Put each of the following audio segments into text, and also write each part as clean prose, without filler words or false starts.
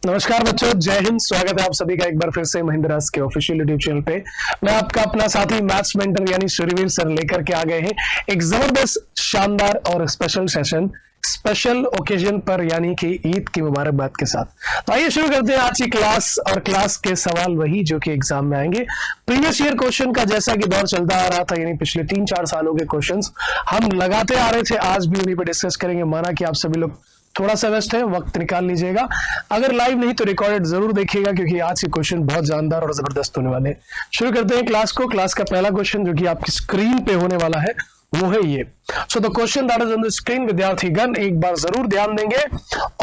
नमस्कार बच्चों, जय हिंद। स्वागत है आप सभी का एक बार फिर से महिंद्रास के ऑफिशियल यूट्यूब चैनल पे। मैं आपका अपना साथी मैथ्स मेंटर यानी सूर्यवीर सर लेकर के आ गए हैं एक जबरदस्त, शानदार और स्पेशल सेशन, स्पेशल ओकेजन पर, यानी कि ईद की मुबारकबाद के साथ। तो आइए शुरू करते हैं आज की क्लास। और क्लास के सवाल वही जो कि एग्जाम में आएंगे। प्रीवियस ईयर क्वेश्चन का जैसा कि दौर चलता आ रहा था, यानी पिछले 3-4 सालों के क्वेश्चंस हम लगाते आ रहे थे, आज भी उन्हीं पर डिस्कस करेंगे। माना कि आप सभी लोग थोड़ा सा व्यस्त है, वक्त निकाल लीजिएगा। अगर लाइव नहीं तो रिकॉर्डेड जरूर देखिएगा, क्योंकि आज के क्वेश्चन बहुत जानदार और जबरदस्त होने वाले हैं। शुरू करते हैं क्लास को। क्लास का पहला क्वेश्चन जो कि आपकी स्क्रीन पे होने वाला है वो है ये। So the question that is on the screen, विद्यार्थीगण एक बार जरूर ध्यान देंगे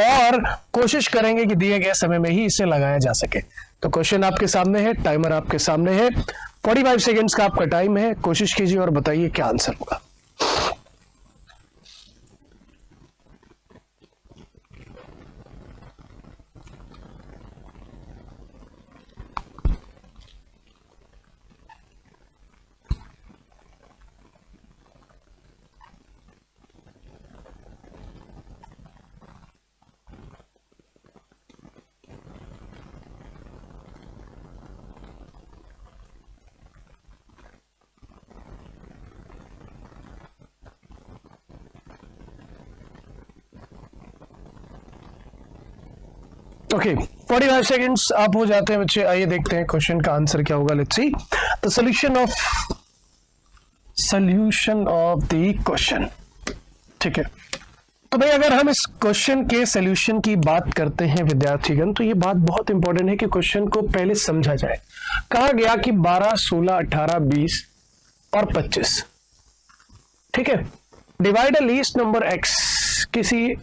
और कोशिश करेंगे कि दिए गए समय में ही इसे लगाया जा सके। तो क्वेश्चन आपके सामने है, टाइमर आपके सामने है, 45 सेकेंड्स का आपका टाइम है। कोशिश कीजिए और बताइए क्या आंसर होगा। ओके, 45 सेकेंड्स आप हो जाते हैं बच्चे। आइए देखते हैं क्वेश्चन का आंसर क्या होगा। Let's see the solution of the question. ठीक है, तो भाई अगर हम इस क्वेश्चन के सॉल्यूशन की बात करते हैं विद्यार्थीगण, तो ये बात बहुत इंपॉर्टेंट है कि क्वेश्चन को पहले समझा जाए। कहा गया कि 12, 16, 18, 20 और 25। ठीक है, डिवाइड अ लीस्ट नंबर एक्स। किसी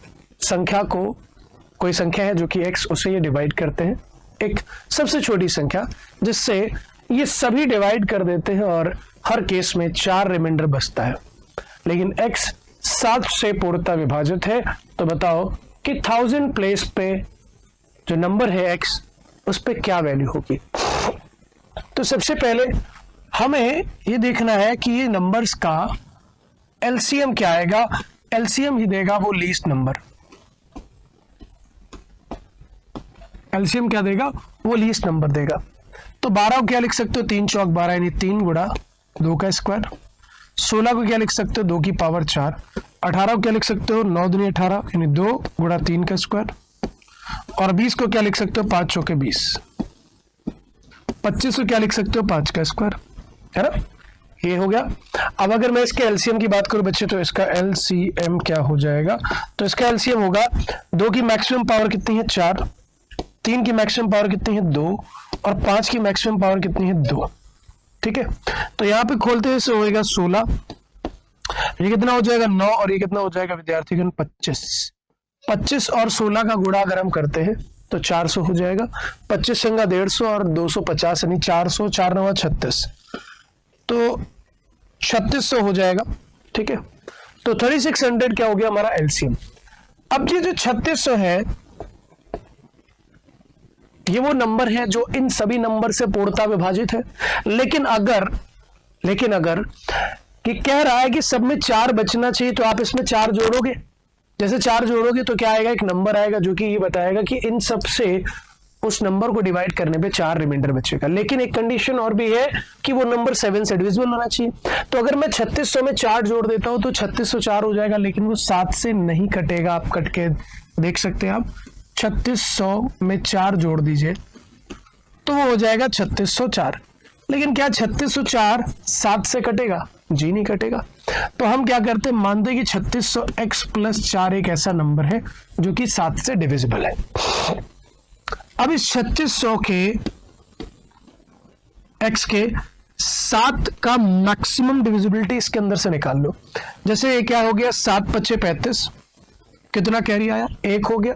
संख्या को, कोई संख्या है जो कि x, उसे ये डिवाइड करते हैं एक सबसे छोटी संख्या, जिससे ये सभी डिवाइड कर देते हैं और हर केस में 4 रिमाइंडर बचता है। लेकिन x 7 से पूर्णतः विभाजित है। तो बताओ कि 1000 प्लेस पे जो नंबर है x, उस पे क्या वैल्यू होगी। तो सबसे पहले हमें ये देखना है कि ये नंबर्स का एलसीएम क्या आएगा। एलसीएम ही देगा वो लीस्ट नंबर। एलसीएम क्या देगा, वो लीस्ट नंबर देगा। तो 12 को क्या लिख सकते हो, 3 चौक 12 यानी 3 गुणा 2 का स्क्वायर। 16 को क्या लिख सकते हो, 2 की पावर 4। 18 को क्या लिख सकते हो, 9 दूनी 18 यानी 2 गुणा 3 का स्क्वायर। और 20 को क्या लिख सकते हो, 5 चौके 20। 25 को क्या लिख सकते हो, 5 का स्क्वायर, है ना। ये हो गया। अब अगर मैं इसके एलसीएम की बात करूं बच्चे, तो इसका एलसीएम क्या हो जाएगा। तो इसका एलसीएम होगा 2 की मैक्सिमम पावर कितनी है, 4। 3 की मैक्सिमम पावर कितनी है, 2। और 5 की मैक्सिमम पावर कितनी है, 2। ठीक है, तो यहाँ पे खोलते हैं, होएगा 16। ये कितना हो जाएगा, 9। और ये कितना हो जाएगा विद्यार्थीगण, 25। 25 और 16 का गुणा अगर हम करते हैं तो 400 हो जाएगा। 25 संगा 150 और 250 यानी 400, 4 9 36, तो 3600 हो जाएगा। ठीक है, तो 3600 क्या हो गया हमारा एलसीएम। अब ये जो 3600 है, ये वो नंबर है जो इन सभी नंबर से पूर्णतः विभाजित है। लेकिन अगर कि कह रहा है कि सब में 4 बचना चाहिए, तो आप इसमें 4 जोड़ोगे। जैसे 4 जोड़ोगे तो क्या आएगा, एक नंबर आएगा जो कि ये बताएगा कि इन सब से उस नंबर को डिवाइड करने पे 4 रिमाइंडर बचेगा। लेकिन एक कंडीशन और भी है कि वो नंबर 7 से डिविजिबल होना चाहिए। तो अगर मैं 3600 में 4 जोड़ देता हूं तो 3604 हो जाएगा, लेकिन वो 7 से नहीं कटेगा। आप कट के देख सकते हैं। आप 3600 में 4 जोड़ दीजिए तो वो हो जाएगा 3604। लेकिन क्या 3604 7 से कटेगा, जी नहीं कटेगा। तो हम क्या करते हैं, मानते हैं कि 3600x + 4 एक ऐसा नंबर है जो कि 7 से डिविजिबल है। अब इस 3600 के x के 7 का मैक्सिमम डिविजिबिलिटी इसके अंदर से निकाल लो। जैसे ये क्या हो गया, 7 × 5 = 35, कितना कैरी आया, 1 हो गया।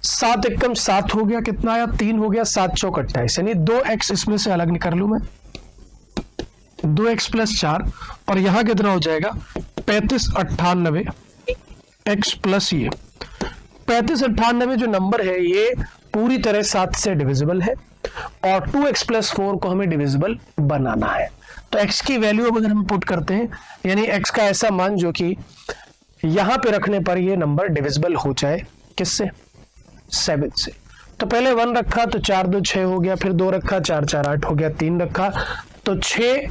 7 × 7 हो गया, कितना आया, 3 हो गया। 7 चौक 28 यानी 2x इसमें से अलग निकाल लू मैं, 2x + 4। और यहां कितना हो जाएगा, 35 98 x + ये 35 98 जो नंबर है ये पूरी तरह 7 से डिविजिबल है। और 2x + 4 को हमें डिविजिबल बनाना है। तो x की वैल्यू अगर हम पुट करते हैं, यानी x का ऐसा मान जो कि यहां पे रखने पर ये नंबर डिविजिबल हो जाए, किससे, 7 से। तो पहले 1 रखा तो 4 2 6 हो गया, फिर 2 रखा 4 4 8 हो गया, 3 रखा तो 6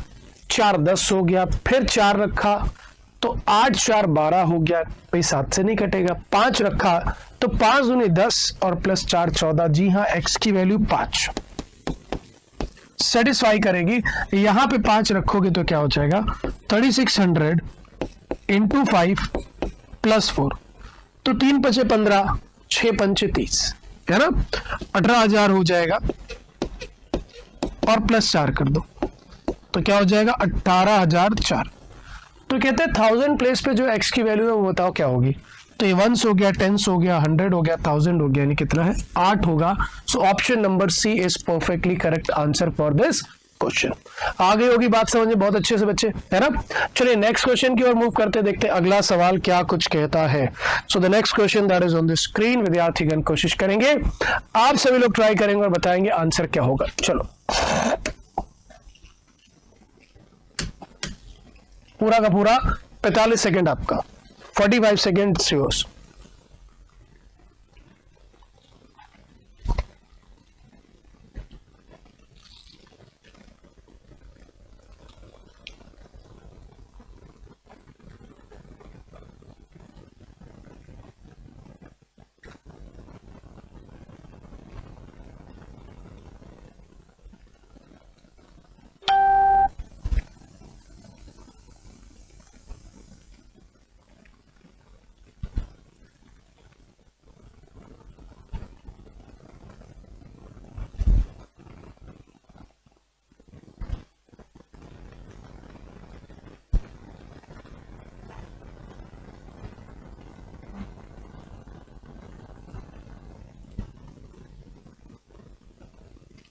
4 10 हो गया, फिर 4 रखा तो 8 4 12 हो गया, भाई 7 से नहीं कटेगा। 5 रखा तो 5 दूनी 10 और प्लस 4 14। जी हाँ, x की वैल्यू 5 सेटिस्फाई करेगी। यहां पे 5 रखोगे तो क्या हो जाएगा 3600 इंटू 5 प्लस 4, तो 3 5 15, 6 5 30, है ना, 18,000 हो जाएगा। और प्लस 4 कर दो तो क्या हो जाएगा 18,004। तो कहते हैं 1000 प्लेस पे जो x की वैल्यू है वो बताओ क्या होगी। तो ये 1 हो गया, 10 हो गया, 100 हो गया, 1000 हो गया, यानी कितना है 8 होगा। So option number C is perfectly correct answer for this question. आगे होगी बात समझ में बहुत अच्छे से बच्चे, है ना। चलिए नेक्स्ट क्वेश्चन की ओर मूव करते देखते अगला सवाल क्या कुछ कहता है। So the next question that is on the screen. विद्यार्थीगण कोशिश करेंगे, आप सभी लोग ट्राई करेंगे और बताएंगे आंसर क्या होगा। चलो पूरा का पूरा 45 सेकेंड आपका, 45 सेकेंड योर्स।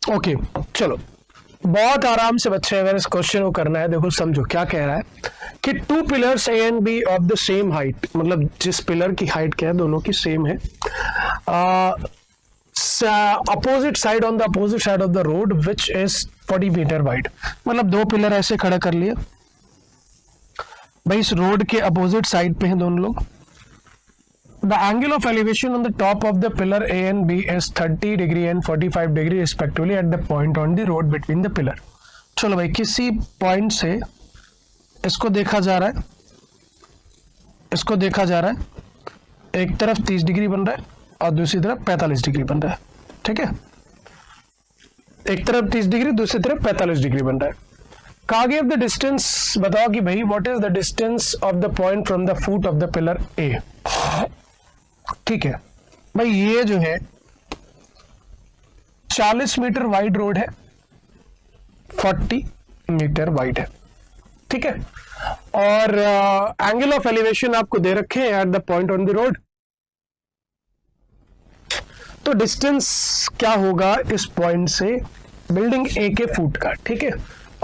ओके चलो बहुत आराम से बच्चे अगर इस क्वेश्चन को करना है, देखो समझो क्या कह रहा है कि 2 pillars A and B of the same height, मतलब जिस पिलर की हाइट क्या है दोनों की सेम है, opposite side on the opposite side of the road which is 40 metre wide. मतलब 2 पिलर ऐसे खड़ा कर लिए भाई, इस रोड के अपोजिट साइड पे हैं दोनों लोग। The angle of elevation on the top of the pillar A and B is 30 degree and 45 degree respectively at the point on the road between the pillar। चलो भाई किसी पॉइंट से इसको देखा जा रहा है, इसको देखा जा रहा है, एक तरफ 30 डिग्री बन रहा है और दूसरी तरफ 45 डिग्री बन रहा है, ठीक है। एक तरफ 30 डिग्री दूसरी तरफ 45 डिग्री बन रहा है। कहा गया द डिस्टेंस, बताओ कि भाई what is the distance of the point from the foot of the pillar A. ठीक है भाई, ये जो है 40 मीटर वाइड रोड है, 40 मीटर वाइड है, ठीक है। और एंगल ऑफ एलिवेशन आपको दे रखे हैं at the point on the road. तो डिस्टेंस क्या होगा इस पॉइंट से बिल्डिंग ए के फुट का, ठीक है।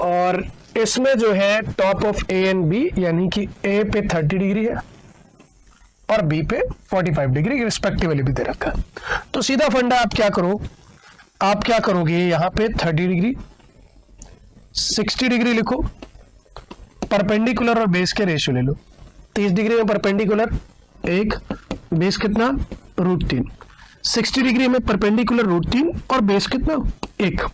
और इसमें जो है top of A and B, यानी कि ए पे 30 डिग्री है और बी पे 45 डिग्री रिस्पेक्टिवली भी दे रखा है। तो सीधा फंडा आप क्या करो, आप क्या करोगे, यहां पे 30 डिग्री 60 डिग्री लिखो, परपेंडिकुलर और बेस के रेशियो ले लो। 30 डिग्री में परपेंडिकुलर 1, बेस कितना √3, 60 डिग्री में परपेंडिकुलर √3 और बेस कितना 1।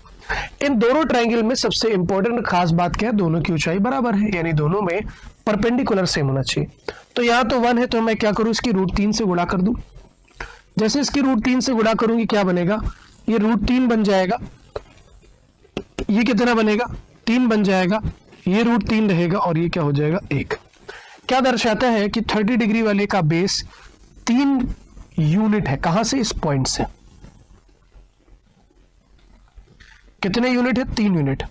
इन दोनों ट्रायंगल में सबसे इंपॉर्टेंट खास बात क्या है, दोनों की ऊंचाई बराबर है, यानी दोनों में परपेंडिकुलर सेम होना चाहिए। तो यहां तो 1 है तो मैं क्या करूं, इसकी √3 से गुणा कर दूं। जैसे इसकी √3 से गुणा करूंगी क्या बनेगा, ये √3 बन जाएगा, ये कितना बनेगा 3 बन जाएगा, ये √3 रहेगा और ये क्या हो जाएगा 1। क्या दर्शाता है कि 30 डिग्री वाले का बेस 3 यूनिट है। कहां से, इस पॉइंट से। कितने यूनिट है, 3 यूनिट।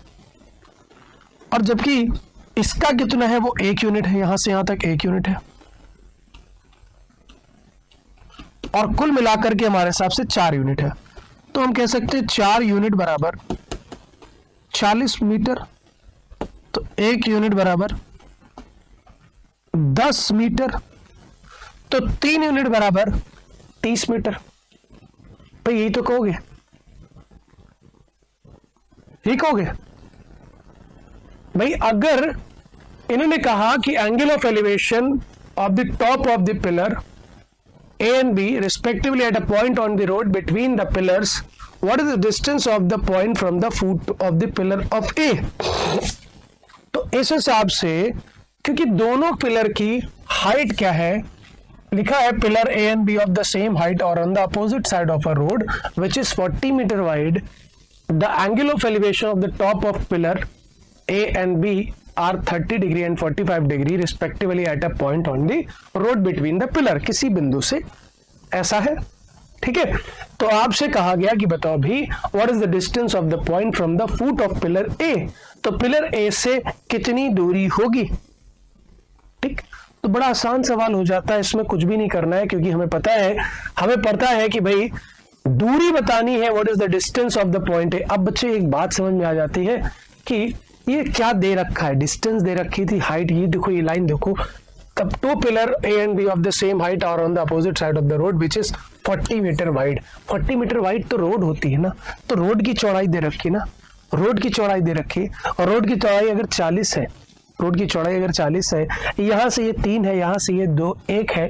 और जबकि इसका कितना है, वो 1 यूनिट है, यहां से यहां तक 1 यूनिट है। और कुल मिलाकर के हमारे हिसाब से 4 यूनिट है। तो हम कह सकते हैं 4 यूनिट बराबर 40 मीटर, तो 1 यूनिट बराबर 10 मीटर, तो 3 यूनिट बराबर 30 मीटर। भाई यही तो कहोगे, यही कहोगे भाई। अगर इन्होंने कहा कि angle of elevation of the top of the pillar A and B respectively at a point on the road between the pillars, what is the distance of the point from the foot of the pillar of A? तो इस हिसाब से क्योंकि दोनों pillar की height क्या है, लिखा है pillar A and B of the same height or on the opposite side of a road which is 40 meter wide, the angle of elevation of the top of pillar A and B are 30 degree and 45 degree respectively at a point on the road between the pillar, किसी बिंदु से ऐसा है, ठीक है। तो आपसे कहा गया कि बताओ भी what is the distance of the point from the foot of pillar A, तो पिलर A से कितनी दूरी होगी, ठीक। तो बड़ा आसान सवाल हो जाता है, इसमें कुछ भी नहीं करना है क्योंकि हमें पता है कि भाई दूरी बतानी है, what is the distance of the point है। अब बच्चे एक बात समझ में आ जाती है कि ये क्या दे रखा है, डिस्टेंस दे रखी थी, हाइट, ये देखो, ये लाइन देखो, तब two pillar A and B of the same height और on the opposite side of the road which is 40 metre wide. 40 metre wide तो रोड होती है ना, तो रोड की चौड़ाई दे रखी ना, रोड की चौड़ाई दे रखी, और रोड की चौड़ाई अगर 40 है, रोड की चौड़ाई अगर 40 है, यहाँ से ये 3 है, यहाँ से ये 2 1 है,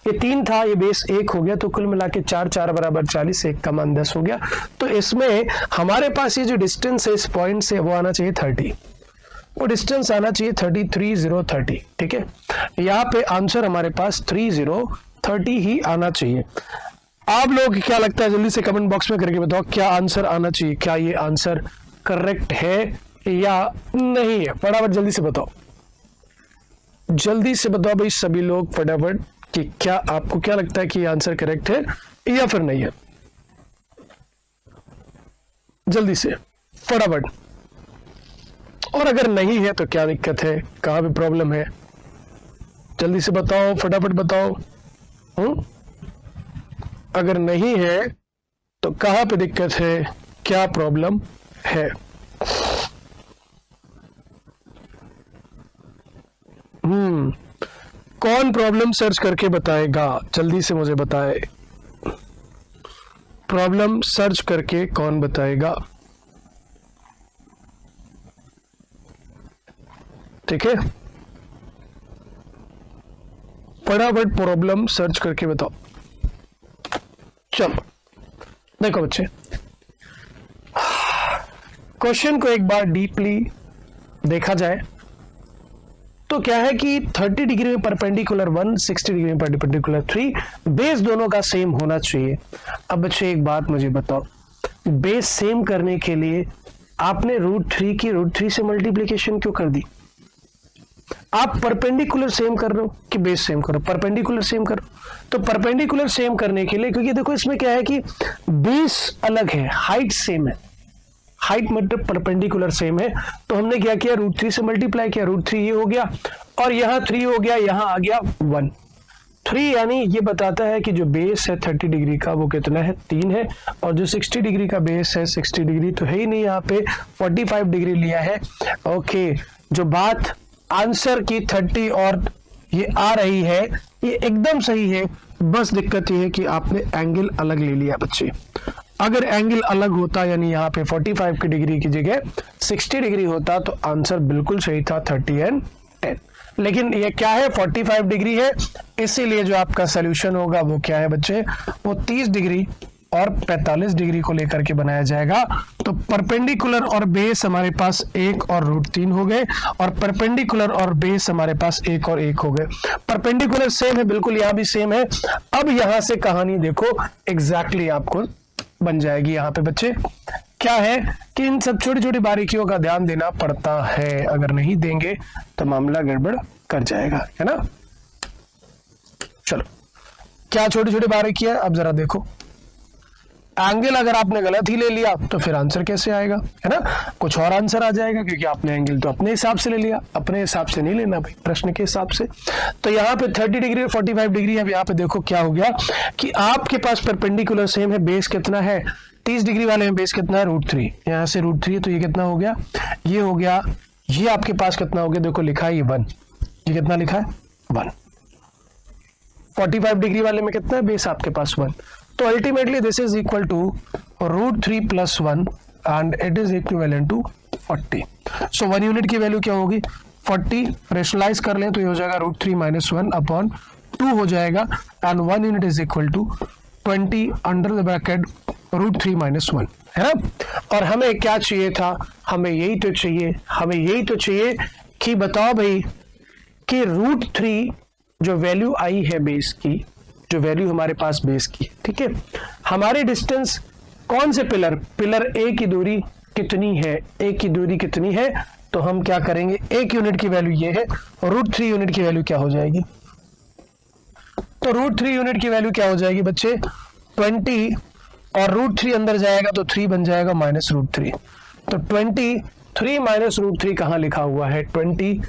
ये 3 था, ये बेस 1 हो गया, तो कुल मिला के 4 4 बराबर 40, 1 का मान 10 हो गया। तो इसमें हमारे पास ये जो डिस्टेंस है इस पॉइंट से वो आना चाहिए 30, वो डिस्टेंस आना चाहिए 30, ठीक है। यहाँ पे आंसर हमारे पास 30 ही आना चाहिए। आप लोग क्या लगता है, जल्दी से कमेंट बॉक्स में करके बताओ क्या आंसर आना चाहिए, क्या ये आंसर करेक्ट है या नहीं है, फटाफट जल्दी से बताओ, जल्दी से बताओ भाई सभी लोग फटाफट कि क्या आपको क्या लगता है कि ये आंसर करेक्ट है या फिर नहीं है, जल्दी से फटाफट। और अगर नहीं है तो क्या दिक्कत है, कहां पे प्रॉब्लम है, जल्दी से बताओ, फटाफट बताओ। अगर नहीं है तो कहां पे दिक्कत है, क्या प्रॉब्लम है। कौन प्रॉब्लम सर्च करके बताएगा, जल्दी से मुझे बताए, प्रॉब्लम सर्च करके कौन बताएगा, ठीक है, फटाफट प्रॉब्लम सर्च करके बताओ। चलो देखो बच्चे, क्वेश्चन को एक बार डीपली देखा जाए तो क्या है कि 30 डिग्री में परपेंडिकुलर 1, 60 डिग्री में परपेंडिकुलर 3, बेस दोनों का सेम होना चाहिए। अब बच्चे एक बात मुझे बताओ, बेस सेम करने के लिए आपने √3 की √3 से मल्टीप्लीकेशन क्यों कर दी? आप परपेंडिकुलर सेम कर रहे हो कि बेस सेम करो, परपेंडिकुलर सेम करो। तो परपेंडिकुलर सेम करने के लिए, क्योंकि देखो इसमें क्या है कि बेस अलग है, हाइट सेम है, हाइट मतलब परपेंडिकुलर सेम है, तो हमने क्या किया, √3 से मल्टीप्लाई किया, √3 ये हो गया और यहाँ 3 हो गया, यहाँ आ गया 1। 3 यानी ये बताता है कि जो बेस है 30 डिग्री का वो कितना है, 3 है, और जो 60 डिग्री का बेस है 60 डिग्री तो है ही नहीं, यहाँ पे 45 डिग्री लिया है। ओके, जो बात आंसर की 30 और ये आ रही है ये एकदम सही है, बस दिक्कत ये है कि आपने एंगल अलग ले लिया बच्चे। अगर एंगल अलग होता यानी यहाँ पे 45 की डिग्री की जगह 60 डिग्री होता तो आंसर बिल्कुल सही था 30 और 10, लेकिन ये क्या है 45 डिग्री है, इसीलिए जो आपका सोल्यूशन होगा वो क्या है बच्चे, वो 30 डिग्री और 45 डिग्री को लेकर के बनाया जाएगा। तो परपेंडिकुलर और बेस हमारे पास 1 और √3 हो गए, और परपेंडिकुलर और बेस हमारे पास 1 और 1 हो गए। परपेंडिकुलर सेम है, बिल्कुल यहाँ भी सेम है। अब यहाँ से कहानी देखो एग्जैक्टली आपको बन जाएगी। यहाँ पे बच्चे क्या है कि इन सब छोटी छोटी बारीकियों का ध्यान देना पड़ता है, अगर नहीं देंगे तो मामला गड़बड़ कर जाएगा, है ना। चलो क्या छोटी छोटी बारीकियां, अब जरा देखो, एंगल अगर आपने गलत ही ले लिया तो फिर आंसर कैसे आएगा, है ना, कुछ और आंसर आ जाएगा, क्योंकि आपने एंगल तो अपने हिसाब से ले लिया, अपने हिसाब से नहीं लेना भाई, प्रश्न के हिसाब से। तो यहाँ पे 30 डिग्री और 45 डिग्री। अब यहाँ पे देखो क्या हो गया कि आपके पास परपेंडिकुलर सेम है, बेस कितना है 30 डिग्री वाले में बेस कितना है √3, यहाँ से √3 तो ये कितना हो गया, ये हो गया, ये आपके पास कितना हो गया, देखो लिखा है ये 1, ये कितना लिखा है 1। 45 डिग्री वाले में कितना है बेस आपके पास 1, तो ultimately this is equal to √3 + 1 and it is equivalent to 40। So 1 unit की वैल्यू क्या होगी 40, रेशनलाइज कर लें तो ये हो जाएगा √3 - 1 अपॉन 2 हो जाएगा and 1 unit is equal to 20 under the bracket √3 - 1, है ना। और हमें क्या चाहिए था, हमें यही तो चाहिए कि बताओ भाई कि √3 जो वैल्यू आई है बेस की, जो वैल्यू हमारे पास बेस की, ठीक है, हमारी डिस्टेंस कौन से पिलर ए की दूरी कितनी है, तो हम क्या करेंगे, एक यूनिट की वैल्यू ये है और √3 यूनिट की वैल्यू क्या हो जाएगी, तो √3 यूनिट की वैल्यू क्या हो जाएगी बच्चे 20, और √3 अंदर जाएगा तो 3 बन जाएगा -√3, तो 23 -√3 कहां लिखा हुआ है, 23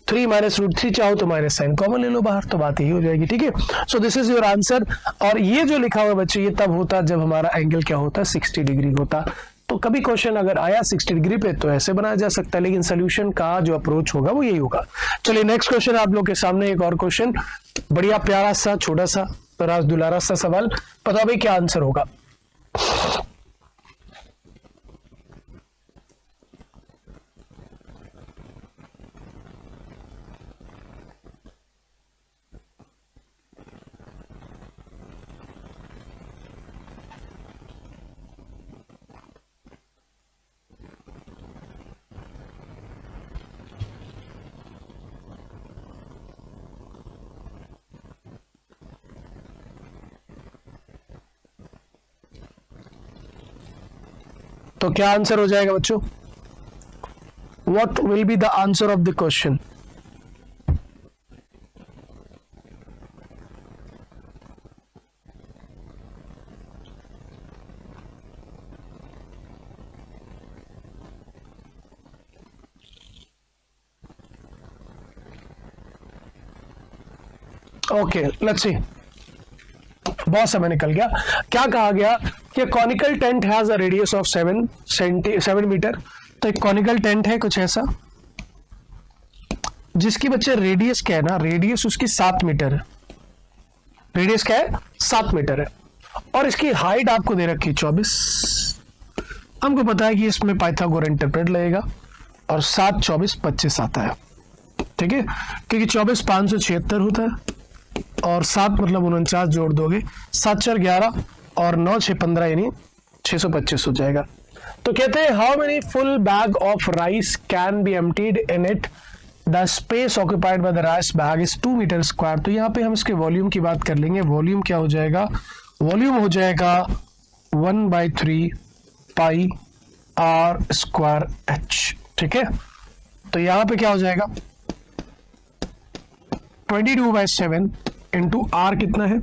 -√3 चाहो तो माइनस साइन कॉमन ले लो बाहर, तो बात यही हो जाएगी, ठीक है। So this is your answer. और ये जो लिखा हुआ बच्चे, ये तब होता जब हमारा एंगल क्या होता, 60 डिग्री होता। तो कभी क्वेश्चन अगर आया 60 डिग्री पे तो ऐसे बनाया जा सकता है, लेकिन सोल्यूशन का जो अप्रोच होगा वो यही होगा। चलिए नेक्स्ट क्वेश्चन आप लोग के सामने, एक और क्वेश्चन, बढ़िया प्यारा सा छोटा सा राज दुलारा सा सवाल, पता भाई क्या आंसर होगा। तो क्या आंसर हो जाएगा बच्चों, what will be the answer of the question. Okay let's see, बहुत समय निकल गया। क्या कहा गया कि conical tent has a radius of 7 metre. तो एक कॉनिकल टेंट है कुछ ऐसा, जिसकी बच्चे रेडियस क्या है ना, रेडियस उसकी 7 मीटर है, रेडियस क्या है 7 मीटर है, और इसकी हाइट आपको दे रखी 24। हमको पता है कि इसमें पाइथागोरन ट्रिपलेट लगेगा और 7 24 25 आता है, ठीक है, क्योंकि 24 576 होता है और 7 मतलब 49 जोड़ दोगे, 7 4 11 और 9 6 15 यानी 625 हो जाएगा। तो कहते हैं how many full bag of rice can be emptied in it, the space occupied by the rice bag is 2 metre square. तो यहाँ पे हम इसके वॉल्यूम की बात कर लेंगे। वॉल्यूम क्या हो जाएगा, वॉल्यूम हो जाएगा 1/3 पाई r स्क्वायर h, ठीक है। तो यहाँ पे क्या हो जाएगा 22/7 इंटू आर कितना है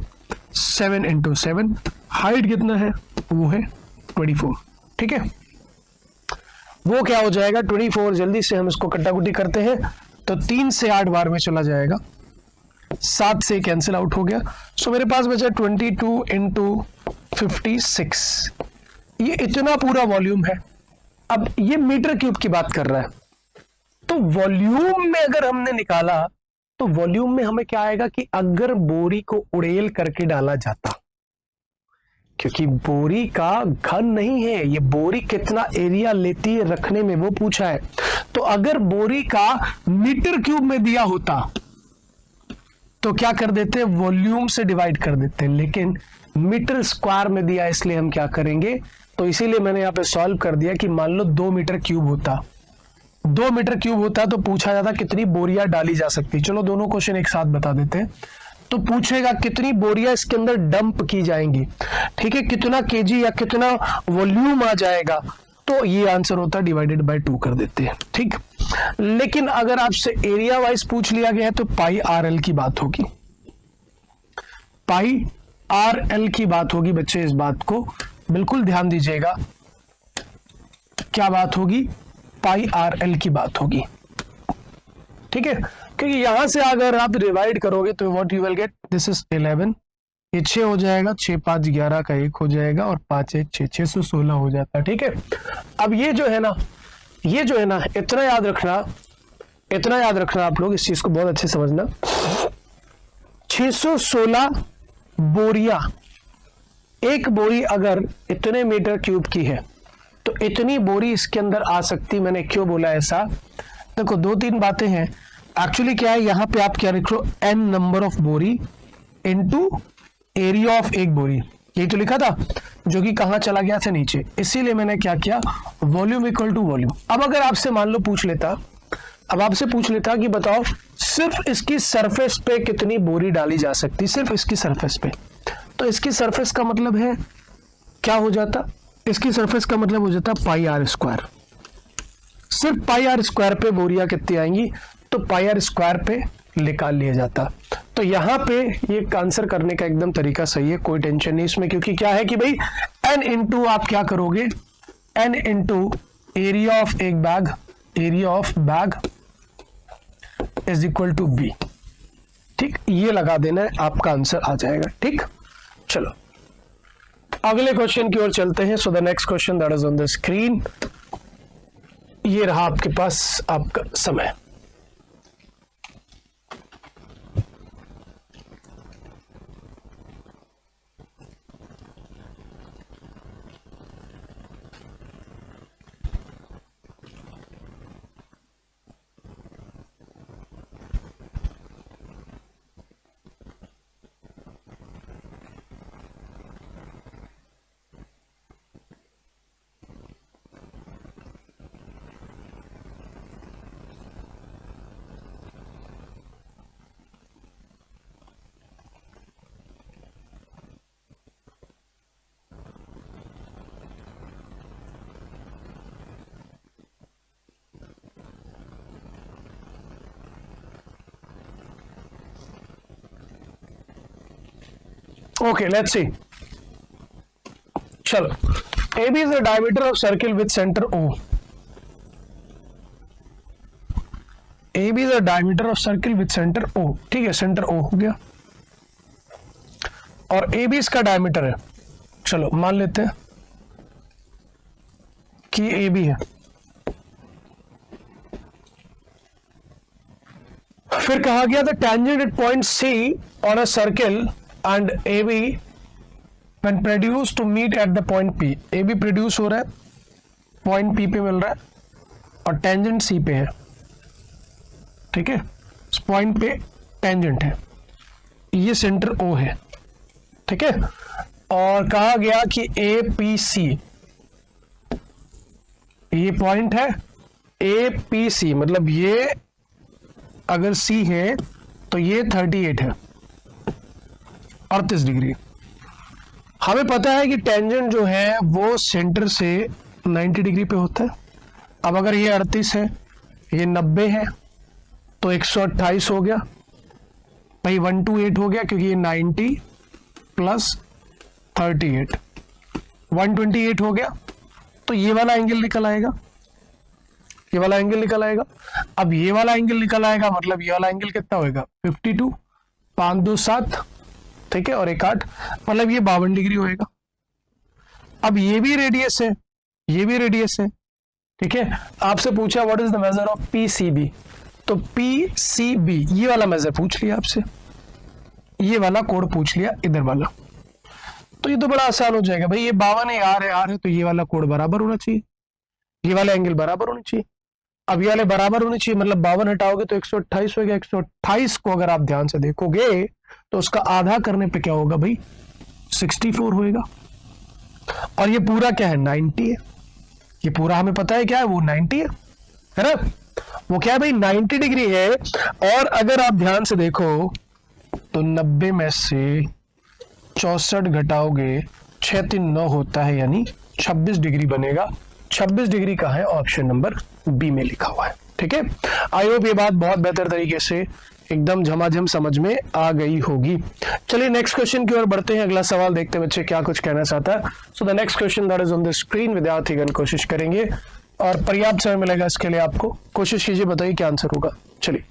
7 × 7, हाइट कितना है वो है 24, ठीक है। वो क्या हो जाएगा 24, जल्दी से हम इसको कट्टाकुटी करते हैं तो 3 से 8 बार में चला जाएगा, 7 से कैंसिल आउट हो गया। सो मेरे पास बचा 22 × 56, ये इतना पूरा वॉल्यूम है। अब ये मीटर क्यूब की बात कर रहा है, तो वॉल्यूम में अगर हमने निकाला तो वॉल्यूम में हमें क्या आएगा कि अगर बोरी को उड़ेल करके डाला जाता, क्योंकि बोरी का घन नहीं है, ये बोरी कितना एरिया लेती है रखने में वो पूछा है। तो अगर बोरी का मीटर क्यूब में दिया होता तो क्या कर देते, वॉल्यूम से डिवाइड कर देते, लेकिन मीटर स्क्वायर में दिया इसलिए हम क्या करेंगे, तो इसीलिए मैंने यहां पे सॉल्व कर दिया कि मान लो 2 मीटर क्यूब होता, 2 मीटर क्यूब होता तो पूछा जाता कितनी बोरियां डाली जा सकती। चलो दोनों क्वेश्चन एक साथ बता देते हैं। तो पूछेगा कितनी बोरियां इसके अंदर डंप की जाएंगी, ठीक है, कितना केजी या कितना वॉल्यूम आ जाएगा, तो ये आंसर होता डिवाइडेड बाय 2 कर देते हैं, ठीक। लेकिन अगर आपसे एरिया वाइज पूछ लिया गया है तो पाई आर एल की बात होगी, पाई आर एल की बात होगी बच्चे, इस बात को बिल्कुल ध्यान दीजिएगा। क्या बात होगी, पाई आर एल की बात होगी, ठीक है, क्योंकि यहां से अगर आप डिवाइड करोगे तो what you will get, this is 11, ये 6 हो जाएगा, 6 5 11 का 1 हो जाएगा और 5 1 6 616 हो जाता है, ठीक है। अब ये जो है ना, ये जो है ना, इतना याद रखना आप लोग, इस चीज को बहुत अच्छे से समझना। 616 बोरियां, एक बोरी अगर इतने मीटर क्यूब की है तो इतनी बोरी इसके अंदर आ सकती। मैंने क्यों बोला ऐसा, देखो 2-3 बातें हैं। एक्चुअली क्या है, यहां पे आप क्या लिख लो, n नंबर ऑफ बोरी इनटू एरिया ऑफ एक बोरी, यही तो लिखा था, जो कि कहां चला गया था नीचे, इसीलिए मैंने क्या किया, वॉल्यूम इक्वल टू वॉल्यूम। अब अगर आपसे मान लो पूछ लेता, अब आपसे पूछ लेता कि बताओ सिर्फ इसकी सरफेस पे कितनी बोरी डाली जा सकती, सिर्फ इसकी सरफेस पे, तो इसकी सरफेस का मतलब है क्या हो जाता, इसकी सरफेस का मतलब हो जाता पाई आर स्क्वायर। सिर्फ पाई आर स्क्वायर पे बोरियां कितनी आएंगी, तो पाई आर स्क्वायर पे निकाल लिया जाता। तो यहाँ पे ये आंसर करने का एकदम तरीका सही है, कोई टेंशन नहीं इसमें, क्योंकि क्या है कि भाई n इंटू आप क्या करोगे, n इंटू एरिया ऑफ एक bag, area of bag is equal to B. ठीक, ये लगा देना है, आपका आंसर आ जाएगा। ठीक, चलो अगले क्वेश्चन की ओर चलते हैं। सो the next question that is on the screen, ये रहा आपके पास आपका समय। Okay, let's see. चलो, AB is the diameter of circle with center O. AB is the diameter of circle with center O. ठीक है, सेंटर O हो गया, और AB इसका डायमीटर है। चलो मान लेते हैं कि AB है। फिर कहा गया था tangent at point C on a circle and AB when produced to meet at the point P। AB produce हो रहा है, पॉइंट P पे मिल रहा है, और टेंजेंट C पे है। ठीक है, इस पॉइंट पे टेंजेंट है, ये सेंटर O है। ठीक है, और कहा गया कि APC, ये पॉइंट है APC, मतलब ये अगर C है तो ये 38 है, 38 डिग्री। हमें पता है कि टेंजेंट जो है वो सेंटर से 90 डिग्री पे होता है। अब अगर ये 38 है, ये 90 है, तो 128 हो गया भाई, 128 हो गया, क्योंकि ये 90 प्लस 38 128 हो गया, तो ये वाला एंगल निकल आएगा, ये वाला एंगल निकल आएगा। अब ये वाला एंगल निकल आएगा, मतलब ये वाला एंगल कितना होएगा, 52, 5 2 7, ठीक है, और 1 8, मतलब ये 52 डिग्री होएगा। अब ये भी रेडियस है, ये भी रेडियस है। ठीक है, आपसे पूछा what is the measure of PCB, तो PCB ये वाला मेजर पूछ लिया आपसे, ये वाला कोड पूछ लिया, इधर वाला, तो ये तो बड़ा आसान हो जाएगा भाई, ये 52 है, आर है, तो ये वाला कोड बराबर होना चाहिए, ये वाला एंगल बराबर होना चाहिए। अब ये वाले बराबर होने चाहिए, मतलब 52 हटाओगे तो 128 हो गया। 128 को अगर आप ध्यान से देखोगे तो उसका आधा करने पे क्या होगा भाई, 64 होएगा। और ये पूरा क्या है, 90 है, ये पूरा हमें पता है क्या है, वो 90 है ना, वो क्या है भाई, 90 डिग्री है। और अगर आप ध्यान से देखो तो 90 में से 64 घटाओगे, 6 3 9 होता है, यानी 26 डिग्री बनेगा। 26 डिग्री का है, ऑप्शन नंबर बी में लिखा हुआ है। ठीक है, आई होप ये बात बहुत बेहतर तरीके से एकदम झमाझम समझ में आ गई होगी। चलिए नेक्स्ट क्वेश्चन की ओर बढ़ते हैं, अगला सवाल देखते हैं बच्चे क्या कुछ कहना चाहता है। So the next question that is on the screen, विद्यार्थीगण कोशिश करेंगे और पर्याप्त समय मिलेगा इसके लिए आपको, कोशिश कीजिए, बताइए क्या आंसर होगा। चलिए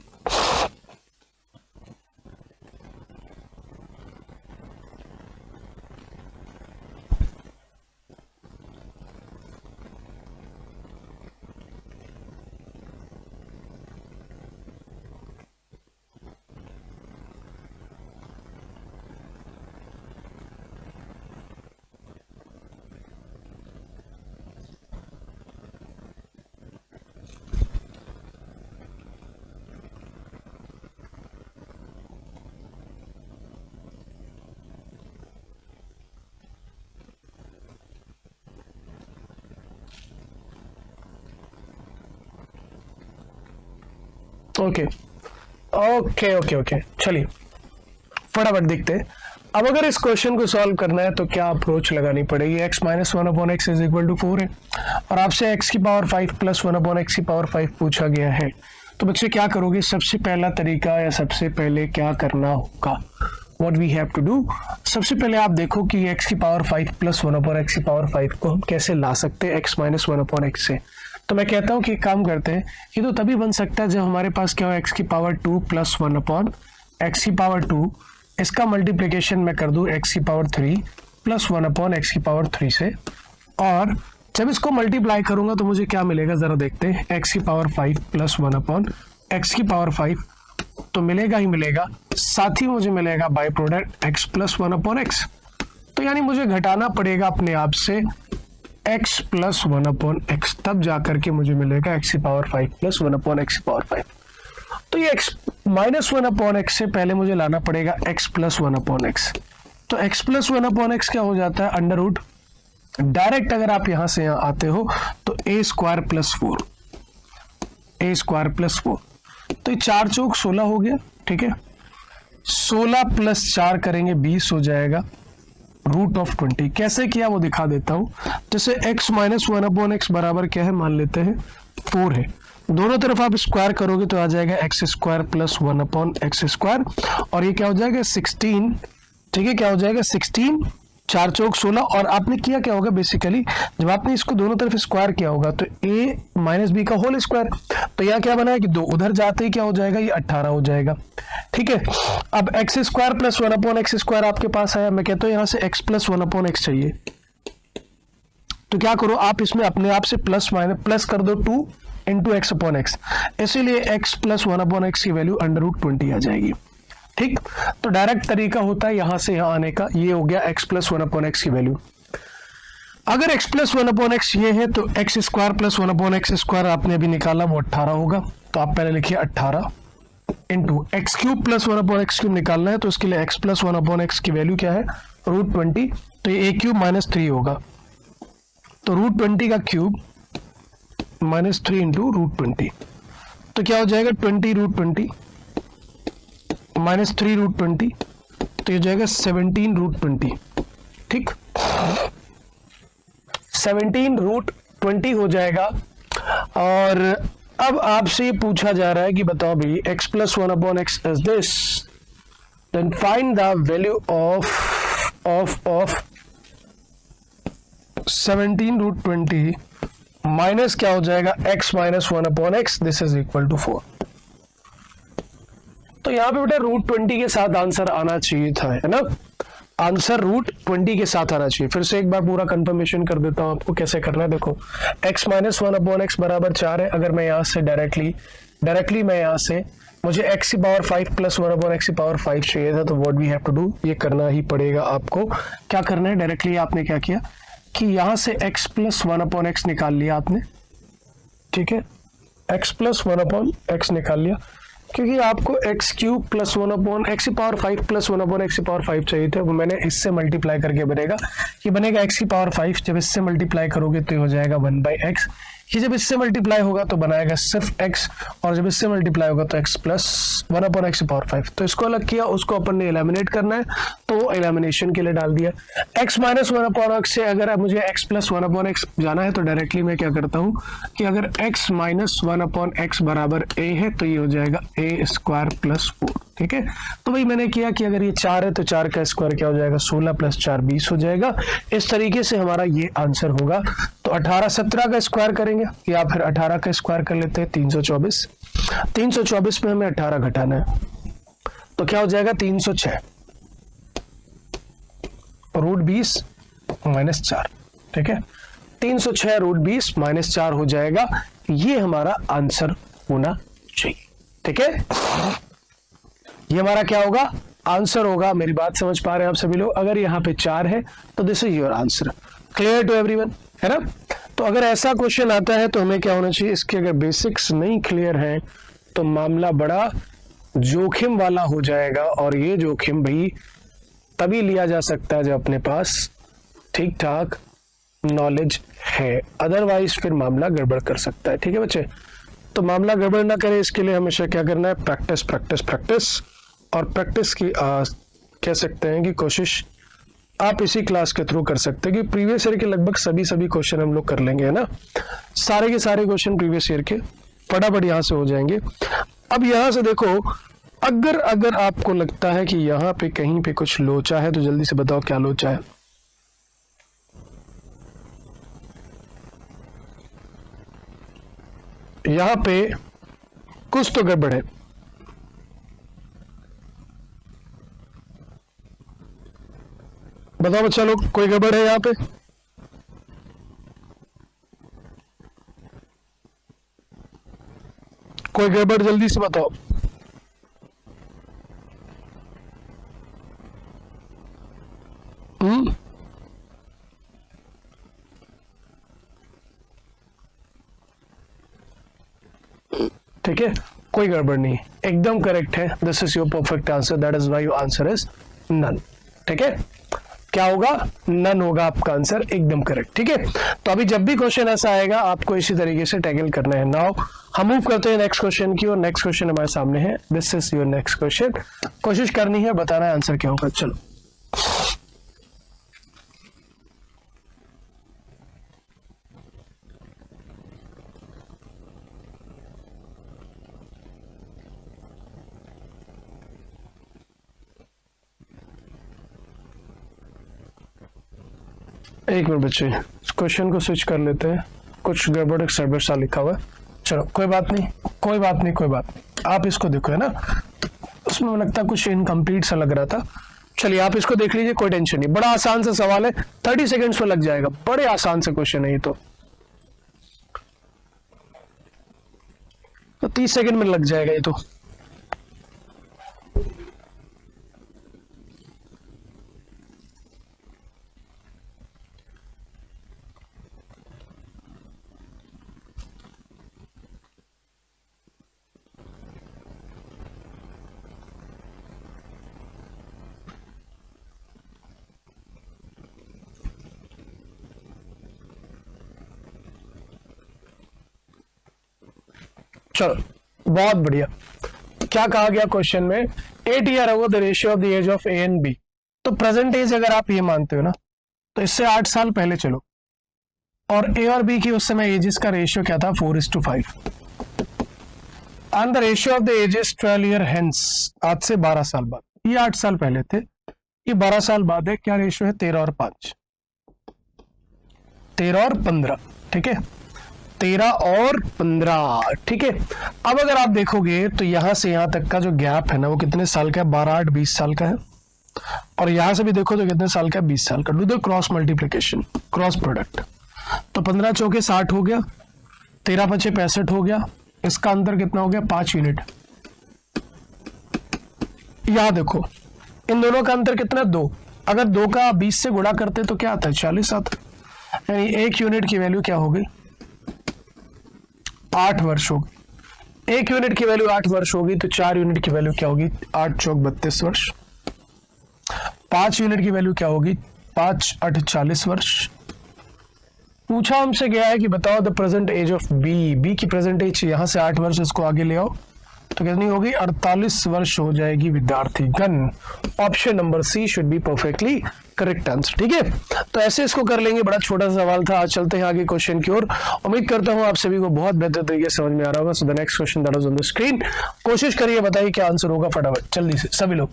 ओके ओके ओके ओके, चलिए फटाफट देखते हैं। अब अगर इस क्वेश्चन को सॉल्व करना है तो क्या अप्रोच लगानी पड़ेगी। x minus 1/x is equal to 4 है और आपसे x की पावर 5 प्लस 1/x की पावर 5 पूछा गया है। तो बच्चे क्या करोगे, सबसे पहला तरीका या सबसे पहले क्या करना होगा, what we have to do, सबसे पहले आप देखो कि x की पावर 5 प्लस 1/x की पावर 5 को हम कैसे ला सकते हैं x माइनस 1/x से। तो मैं कहता हूँ कि काम करते हैं, ये तो तभी बन सकता है जब हमारे पास क्या हो, x की पावर 2 प्लस 1/x की पावर 2, इसका मल्टीप्लिकेशन मैं कर दूं x की पावर 3 प्लस 1/x की पावर 3 से, और जब इसको मल्टीप्लाई करूंगा तो मुझे क्या मिलेगा जरा देखते हैं, x की पावर 5 प्लस 1/x की पावर 5 तो मिलेगा ही मिलेगा, साथ ही मुझे मिलेगा by product x plus 1/x। तो यानी मुझे घटाना पड़ेगा अपने आप से x प्लस 1/x, तब जाकर के मुझे मिलेगा x की पावर 5 प्लस 1/x की पावर 5। तो ये x माइनस 1/x से पहले मुझे लाना पड़ेगा x प्लस 1/x। तो x प्लस 1/x क्या हो जाता है, अंडर रूट, डायरेक्ट अगर आप यहां से यहां आते हो तो a square plus 4, a square plus 4, तो ये 4 चौक 16 हो गया, ठीक है। 16 प्लस 4 करेंगे 20 हो जाएगा, रूट ऑफ 20 कैसे किया वो दिखा देता हूं। जैसे x माइनस 1/x बराबर क्या है, मान लेते हैं 4 है, दोनों तरफ आप स्क्वायर करोगे तो आ जाएगा x square plus 1/x square, और ये क्या हो जाएगा 16, ठीक है, क्या हो जाएगा 16, 4 चौक 16, और आपने किया क्या होगा, बेसिकली जब आपने इसको दोनों तरफ स्क्वायर किया होगा तो a माइनस बी का होल स्क्वायर, तो यहाँ क्या बना है कि 2 उधर जाते ही क्या हो जाएगा, ये 18 हो जाएगा, ठीक है। अब x square plus 1/x square आपके पास आया, मैं कहता हूँ यहाँ से x प्लस 1/x चाहिए, तो क्या करो आप इसमें अपने आप से प्लस माइनस प्लस कर दो 2 इंटू एक्स अपॉन एक्स, इसीलिए x प्लस 1/x की वैल्यू अंडर रूट 20 आ जाएगी, ठीक। तो डायरेक्ट तरीका होता है यहां से यहां आने का, ये हो गया x प्लस 1/x की वैल्यू। अगर x प्लस 1/x ये है तो x square plus 1/x square आपने अभी निकाला वो 18 होगा, तो आप पहले लिखिए 18 into x cube plus 1/x cube निकालना है, तो इसके लिए x प्लस 1/x की वैल्यू क्या है, रूट 20, तो ये a क्यूब माइनस 3 होगा, तो रूट 20 का क्यूब माइनस 3 इंटू रूट 20, तो क्या हो जाएगा 20 रूट 20 माइनस 3 रूट 20, तो ये जाएगा 17 रूट 20, ठीक, 17 रूट 20 हो जाएगा। और अब आपसे ये पूछा जा रहा है कि बताओ भाई x plus 1/x is this, then find the value of 17 root 20 minus क्या हो जाएगा x minus 1/x, this is equal to 4। तो यहाँ पे बेटा रूट 20 के साथ आंसर आना चाहिए था, है ना, आंसर रूट 20 के साथ आना चाहिए। फिर से एक बार पूरा कंफर्मेशन कर देता हूँ आपको कैसे करना है। देखो x माइनस 1/x बराबर 4 है, अगर मैं यहाँ से डायरेक्टली मैं यहाँ से मुझे x की पावर 5 प्लस 1/x की पावर 5 चाहिए था, तो what we have to do, ये करना ही पड़ेगा आपको। क्या करना है, डायरेक्टली आपने क्या किया कि यहाँ से x प्लस 1/x निकाल लिया आपने, ठीक है, x प्लस 1/x निकाल लिया, क्योंकि आपको x क्यूब प्लस 1/x की पावर 5 प्लस 1/x की पावर 5 चाहिए थे, वो मैंने इससे मल्टीप्लाई करके बनेगा, ये बनेगा x की पावर 5, जब इससे मल्टीप्लाई करोगे तो ये हो जाएगा 1/x, ये जब इससे मल्टीप्लाई होगा तो बनाएगा सिर्फ x, और जब इससे मल्टीप्लाई होगा तो x प्लस 1/x की पावर 5। तो इसको अलग किया, उसको अपन ने एलिमिनेट करना है, तो एलिमिनेशन के लिए डाल दिया। x माइनस 1/x से अगर मुझे x प्लस 1/x जाना है तो डायरेक्टली मैं क्या करता हूँ कि अगर x माइनस 1/x बराबर a है तो ये हो जाएगा a स्क्वायर प्लस 4, ठीक है। तो वही मैंने किया कि अगर ये 4 है तो 4 का स्क्वायर क्या हो जाएगा, 16 प्लस 4 20 हो जाएगा। इस तरीके से हमारा ये आंसर होगा। तो 18 17 का स्क्वायर करेंगे या फिर 18 का स्क्वायर कर लेते हैं, 324, 324 में हमें 18 घटाना है, तो क्या हो जाएगा 306 रूट 20 माइनस 4, ठीक है, 306 रूट 20 माइनस 4 हो जाएगा, ये हमारा आंसर होना चाहिए, ठीक है। ये हमारा क्या होगा, आंसर होगा। मेरी बात समझ पा रहे हैं आप सभी लोग, अगर यहाँ पे 4 है तो this is your answer. Clear to everyone, है ना। तो अगर ऐसा क्वेश्चन आता है तो हमें क्या होना चाहिए, इसके अगर बेसिक्स नहीं क्लियर है तो मामला बड़ा जोखिम वाला हो जाएगा, और ये जोखिम भाई तभी लिया जा सकता है जब अपने पास ठीक ठाक नॉलेज है, अदरवाइज फिर मामला गड़बड़ कर सकता है, ठीक है बच्चे। तो मामला गड़बड़ ना करे इसके लिए हमेशा क्या करना है, प्रैक्टिस प्रैक्टिस प्रैक्टिस। और प्रैक्टिस की कह सकते हैं कि कोशिश आप इसी क्लास के थ्रू कर सकते हैं कि प्रीवियस ईयर के लगभग सभी क्वेश्चन हम लोग कर लेंगे, है ना। सारे के सारे क्वेश्चन प्रीवियस ईयर के फटाफट यहाँ से हो जाएंगे। अब यहाँ से देखो, अगर आपको लगता है कि यहाँ पे कहीं पे कुछ लोचा है तो जल्दी से बताओ क्या लोचा है। यहाँ पे कुछ तो गड़बड़ है। बताओ बच्चा लोग, कोई गड़बड़ है यहाँ पे? कोई गड़बड़ जल्दी से बताओ। ठीक है, कोई गड़बड़ नहीं, एकदम करेक्ट है। This is your perfect answer, that is why your answer is none. ठीक है, क्या होगा? नन होगा आपका आंसर, एकदम करेक्ट। ठीक है, तो अभी जब भी क्वेश्चन ऐसा आएगा आपको इसी तरीके से टैकल करना है। नाउ हम मूव करते हैं नेक्स्ट क्वेश्चन की, और नेक्स्ट क्वेश्चन हमारे सामने है। This is your next question. कोशिश करनी है, बताना है आंसर क्या होगा। चलो एक मिनट बच्चे, क्वेश्चन को स्विच कर लेते हैं, कुछ गड़बड़ सर्वर सा लिखा हुआ है। चलो कोई बात नहीं, कोई बात नहीं, कोई बात नहीं। आप इसको देखो, है ना, उसमें लगता है कुछ इनकम्प्लीट सा लग रहा था। चलिए आप इसको देख लीजिए, कोई टेंशन नहीं। बड़ा आसान सा सवाल है, 30 सेकेंड्स में लग जाएगा। बड़े आसान से क्वेश्चन है ये तो 30 सेकेंड में लग जाएगा ये तो। चलो बहुत बढ़िया। क्या कहा गया क्वेश्चन में? 8 year ago the ratio of the age of A and B. तो प्रेजेंट एज अगर आप ये मानते हो ना, तो इससे 8 साल पहले चलो, और ए और बी की उस समय एजेस का रेशियो क्या था? 4:5। And the ratio of the ages 12 year hence, आज से 12 साल बाद। ये 8 साल पहले थे, ये 12 साल बाद है। क्या रेशियो है? 13 और 5, 13 और 15। ठीक है, 13 और 15। ठीक है, अब अगर आप देखोगे तो यहां से यहां तक का जो गैप है ना, वो कितने साल का है? 12 8 20 साल का है। और यहां से भी देखो तो कितने साल का है? 20 साल का। Do the cross multiplication, cross product. तो 15 चौके 60 हो गया, 13 पचे 65 हो गया। इसका अंतर कितना हो गया? 5 यूनिट। यहां देखो, इन दोनों का अंतर कितना? 2। अगर 2 का 20 से गुणा करते तो क्या आता है? 40 आता है। यानी 1 यूनिट की वैल्यू क्या हो गई? 8 वर्ष होगी। 1 यूनिट की वैल्यू 8 वर्ष होगी, तो 4 यूनिट की वैल्यू क्या होगी? 8 चौक 32 वर्ष। 5 यूनिट की वैल्यू क्या होगी? 5 8 40 वर्ष। पूछा हमसे गया है कि बताओ the present age of B. B की प्रेजेंट एज, यहां से 8 वर्ष इसको आगे ले आओ तो कितनी होगी? 48 वर्ष हो जाएगी विद्यार्थीगण। Option number C should be perfectly correct answer. ठीक है, तो ऐसे इसको कर लेंगे। बड़ा छोटा सा सवाल था। आज चलते हैं आगे क्वेश्चन की ओर। उम्मीद करता हूं आप सभी को बहुत बेहतर तरीके से समझ में आ रहा होगा। So the next question that is on the screen. कोशिश करिए, बताइए क्या आंसर होगा फटाफट जल्दी से सभी लोग।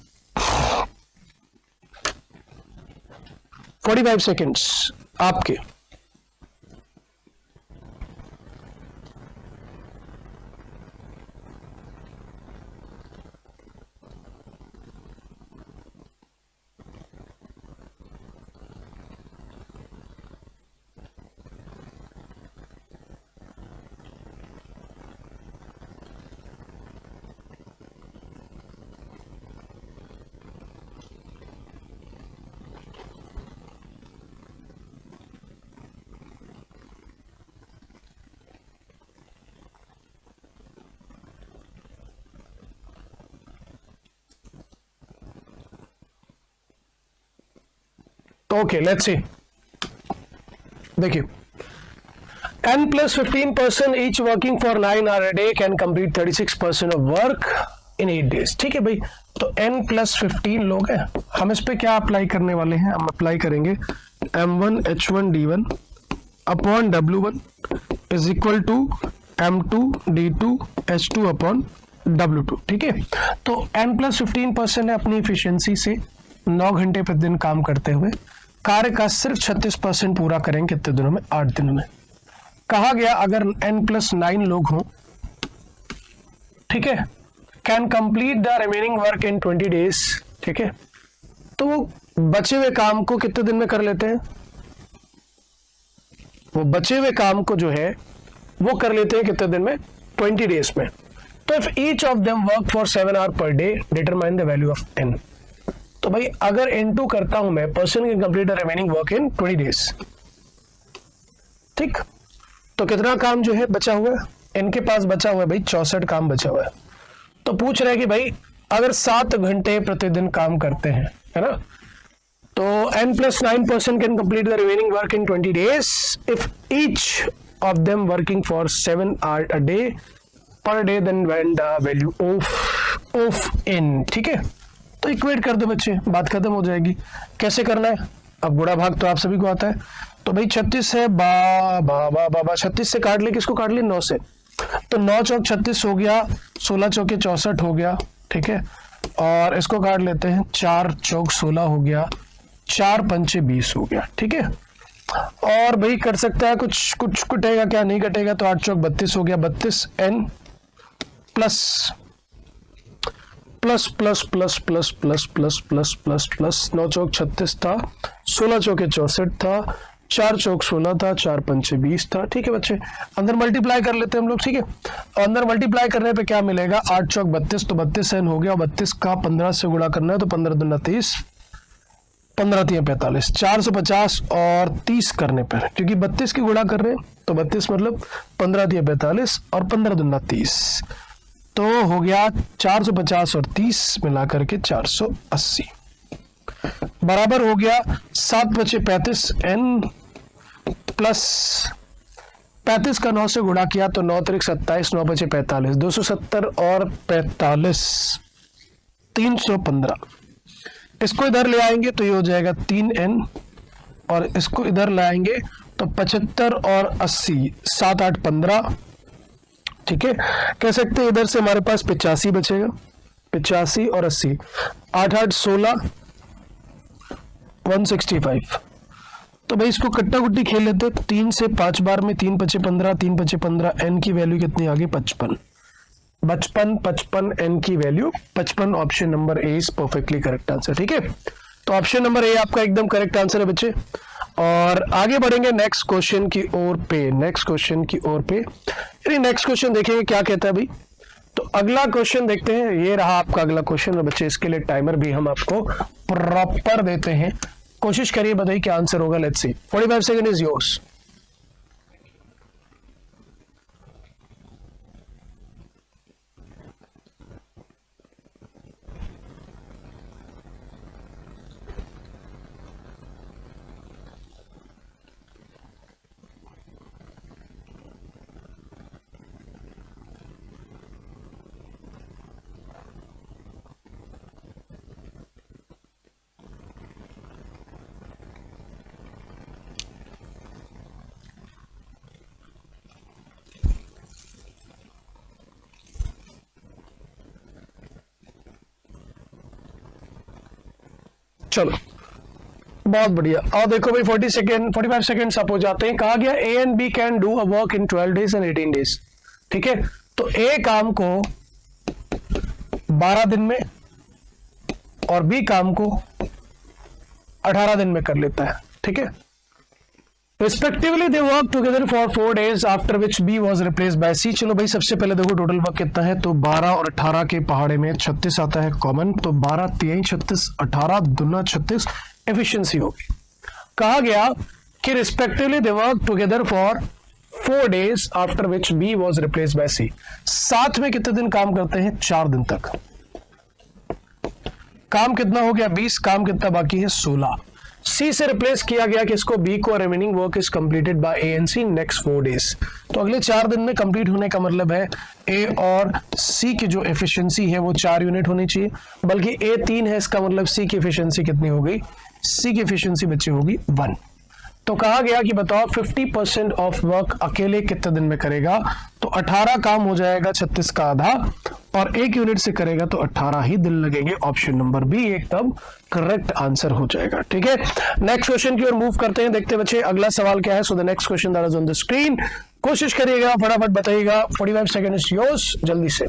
45 सेकेंड्स आपके। ओके लेट्स सी। देखिए n plus 15% each working for 9 hour a day can complete 36% of work in 8 days. ठीक है भाई, तो n plus 15 लोग हैं, हम इस पे क्या अप्लाई करने वाले हैं, हम अप्लाई करेंगे m1 h1 d1 upon w1 is equal to m2 d2 h2 upon w2. ठीक है, तो n plus 15% है अपनी इफिशियंसी से 9 घंटे प्रतिदिन काम करते हुए कार्य का सिर्फ 36% पूरा करेंगे कितने दिनों में, 8 दिनों में. कहा गया अगर n plus 9 लोग हों, ठीक है, can complete the remaining work in 20 days. ठीक है, तो वो बचे हुए काम को कितने दिन में कर लेते हैं, वो बचे हुए काम को जो है वो कर लेते हैं कितने दिन में, 20 days में. तो if each of them work for 7 hours per day determine the value of n. तो भाई अगर n2 करता हूं मैं, person can complete the remaining work in 20 days. ठीक, तो कितना काम जो है बचा हुआ है, n के पास बचा हुआ है भाई 64 काम बचा हुआ है. तो पूछ रहे हैं कि भाई अगर 7 घंटे प्रतिदिन काम करते हैं, है ना, तो n plus 9% can complete the remaining work in 20 days if each of them working for 7 hours a day per day, then when the value of n. ठीक है, तो इक्वेट कर दो बच्चे, बात खत्म हो जाएगी. कैसे करना है, अब गुणा भाग तो आप सभी को आता है. तो भाई 36 है, 36 से काट ले, किसको काट ले, 9 से. तो 9 चौक 36 हो गया, 16 चौके 64 हो गया. ठीक है, और इसको काट लेते हैं, 4 चौक 16 हो गया, 4 पंचे 20 हो गया. ठीक है, और भाई कर सकता है कुछ कटेगा क्या, नहीं कटेगा, तो 8 चौक 32 हो गया, 32 n plus plus plus plus plus plus plus plus plus plus 9 चौक 36 था, 16 चौके 64 था, 4 चौक 16 था, 4 पंचे 20 था. ठीक है बच्चे, अंदर मल्टीप्लाई कर लेते हैं हम लोग. ठीक है, अंदर मल्टीप्लाई करने पे क्या मिलेगा, 8 चौक 32, तो 32 n हो गया, और 32 का 15 से गुणा करना है, तो 15 दूना 30, 15 3 45, 450 और 30 करने पर, क्योंकि 32 की गुणा कर रहे हैं, तो 32 मतलब 15 3 45 और 15 दूना 30, तो हो गया 450 और 30 मिला करके 480 बराबर हो गया 7 बचे 35 n प्लस 35 का 9 से गुणा किया तो 9 त्रिक 27, 9 बचे 45, 270 और 45 315. इसको इधर ले आएंगे तो ये हो जाएगा 3n, और इसको इधर लाएंगे तो 75 और 80, 7 8 15. ठीक है, कह सकते हैं इधर से हमारे पास 85 बचेगा, 85 और 80, 8 8 16, 165. तो भाई इसको कट्टा गुट्टी खेल लेते, 3 से 5 बार में 3 पचे 15, 3 पचे 15, n की वैल्यू कितनी आ गई, 55. 55 n की value 55. Option number A is perfectly correct answer. ठीक है, तो ऑप्शन नंबर ए आपका एकदम करेक्ट आंसर है बच्चे. और आगे बढ़ेंगे नेक्स्ट क्वेश्चन की ओर पे. नेक्स्ट क्वेश्चन की ओर पे यानी नेक्स्ट क्वेश्चन देखेंगे क्या कहता है भाई. तो अगला क्वेश्चन देखते हैं, ये रहा आपका अगला क्वेश्चन. बच्चे इसके लिए टाइमर भी हम आपको प्रॉपर देते हैं, कोशिश करिए बताइए क्या आंसर होगा. Let's see, 45 second is yours. चलो बहुत बढ़िया. और देखो भाई 45 सेकेंड्स अप हो जाते हैं. कहा गया A and B can do a work in 12 days and 18 days. ठीक है, तो ए काम को 12 दिन में और बी काम को 18 दिन में कर लेता है. ठीक है, respectively they work together for 4 days after which B was replaced by C. चलो भाई सबसे पहले देखो टोटल वर्क कितना है, तो 12 और 18 के पहाड़े में 36 आता है कॉमन, तो 12 3 36, 18 दूना 36 एफिशिएंसी होगी. कहा गया कि respectively they work together for 4 days after which B was replaced by C. साथ में कितने दिन काम करते हैं, 4 दिन तक. काम कितना हो गया 20, काम कितना बाकी है 16. सी से रिप्लेस किया गया किसको, बी को, remaining work is completed by A and C next 4 days. तो अगले 4 दिन में कंप्लीट होने का मतलब है ए और सी की जो एफिशिएंसी है वो 4 यूनिट होनी चाहिए, बल्कि ए 3 है, इसका मतलब सी की एफिशिएंसी कितनी हो गई, सी की एफिशिएंसी बच्चे होगी 1। तो कहा गया कि बताओ 50% ऑफ वर्क अकेले कितने दिन में करेगा, तो 18 काम हो जाएगा 36 का आधा, और 1 यूनिट से करेगा तो 18 ही दिन लगेंगे। ऑप्शन नंबर बी एकदम करेक्ट आंसर हो जाएगा। ठीक है, नेक्स्ट क्वेश्चन की ओर मूव करते हैं। देखते बच्चे अगला सवाल क्या है। So the next question that is on the screen, कोशिश करिएगा, फटाफट बताइएगा। 45 सेकंड इज योर्स, जल्दी से।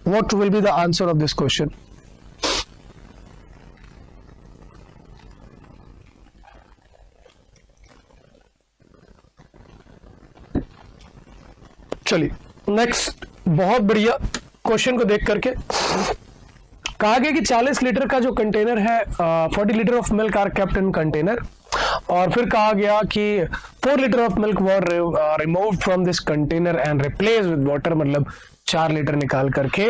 What will be the answer of this question? चलिए नेक्स्ट, बहुत बढ़िया क्वेश्चन को देख करके कहा गया कि 40 लीटर का जो कंटेनर है, 40 litre of milk are kept in container, और फिर कहा गया कि 4 litre of milk were removed from this container and replace with water, मतलब 4 लीटर निकाल करके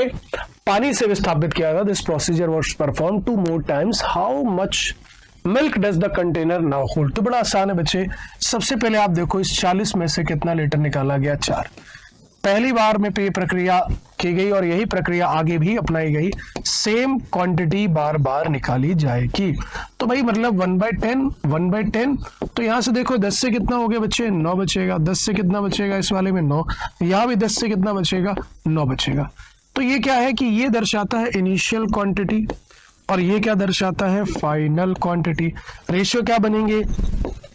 पानी से विस्थापित किया था। This procedure was perform 2 more times. How much milk does the container now hold? तो बड़ा आसान है बच्चे, सबसे पहले आप देखो इस 40 में से कितना लीटर निकाला गया, 4। पहली बार में ये प्रक्रिया की गई और यही प्रक्रिया आगे भी अपनाई गई, सेम क्वांटिटी बार बार निकाली जाएगी। तो भाई मतलब 1/10, तो यहां से देखो 10 से कितना हो गया बच्चे, 9 बचेगा। 10 से कितना बचेगा इस वाले में, 9। यहां भी 10 से कितना बचेगा, 9 बचेगा। तो ये क्या है कि ये दर्शाता है इनिशियल क्वांटिटी और ये क्या दर्शाता है, फाइनल क्वांटिटी। रेशियो क्या बनेंगे,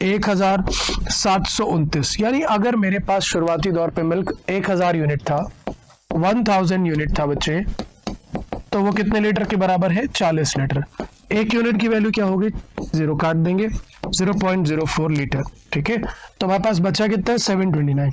1729। यानी अगर मेरे पास शुरुआती दौर पे मिल्क 1000 यूनिट था, 1000 यूनिट था बच्चे, तो वो कितने लीटर के बराबर है, 40 लीटर। 1 यूनिट की वैल्यू क्या होगी, 0 काट देंगे, 0.04 लीटर। ठीक है, तो हमारे पास बचा कितना है, 729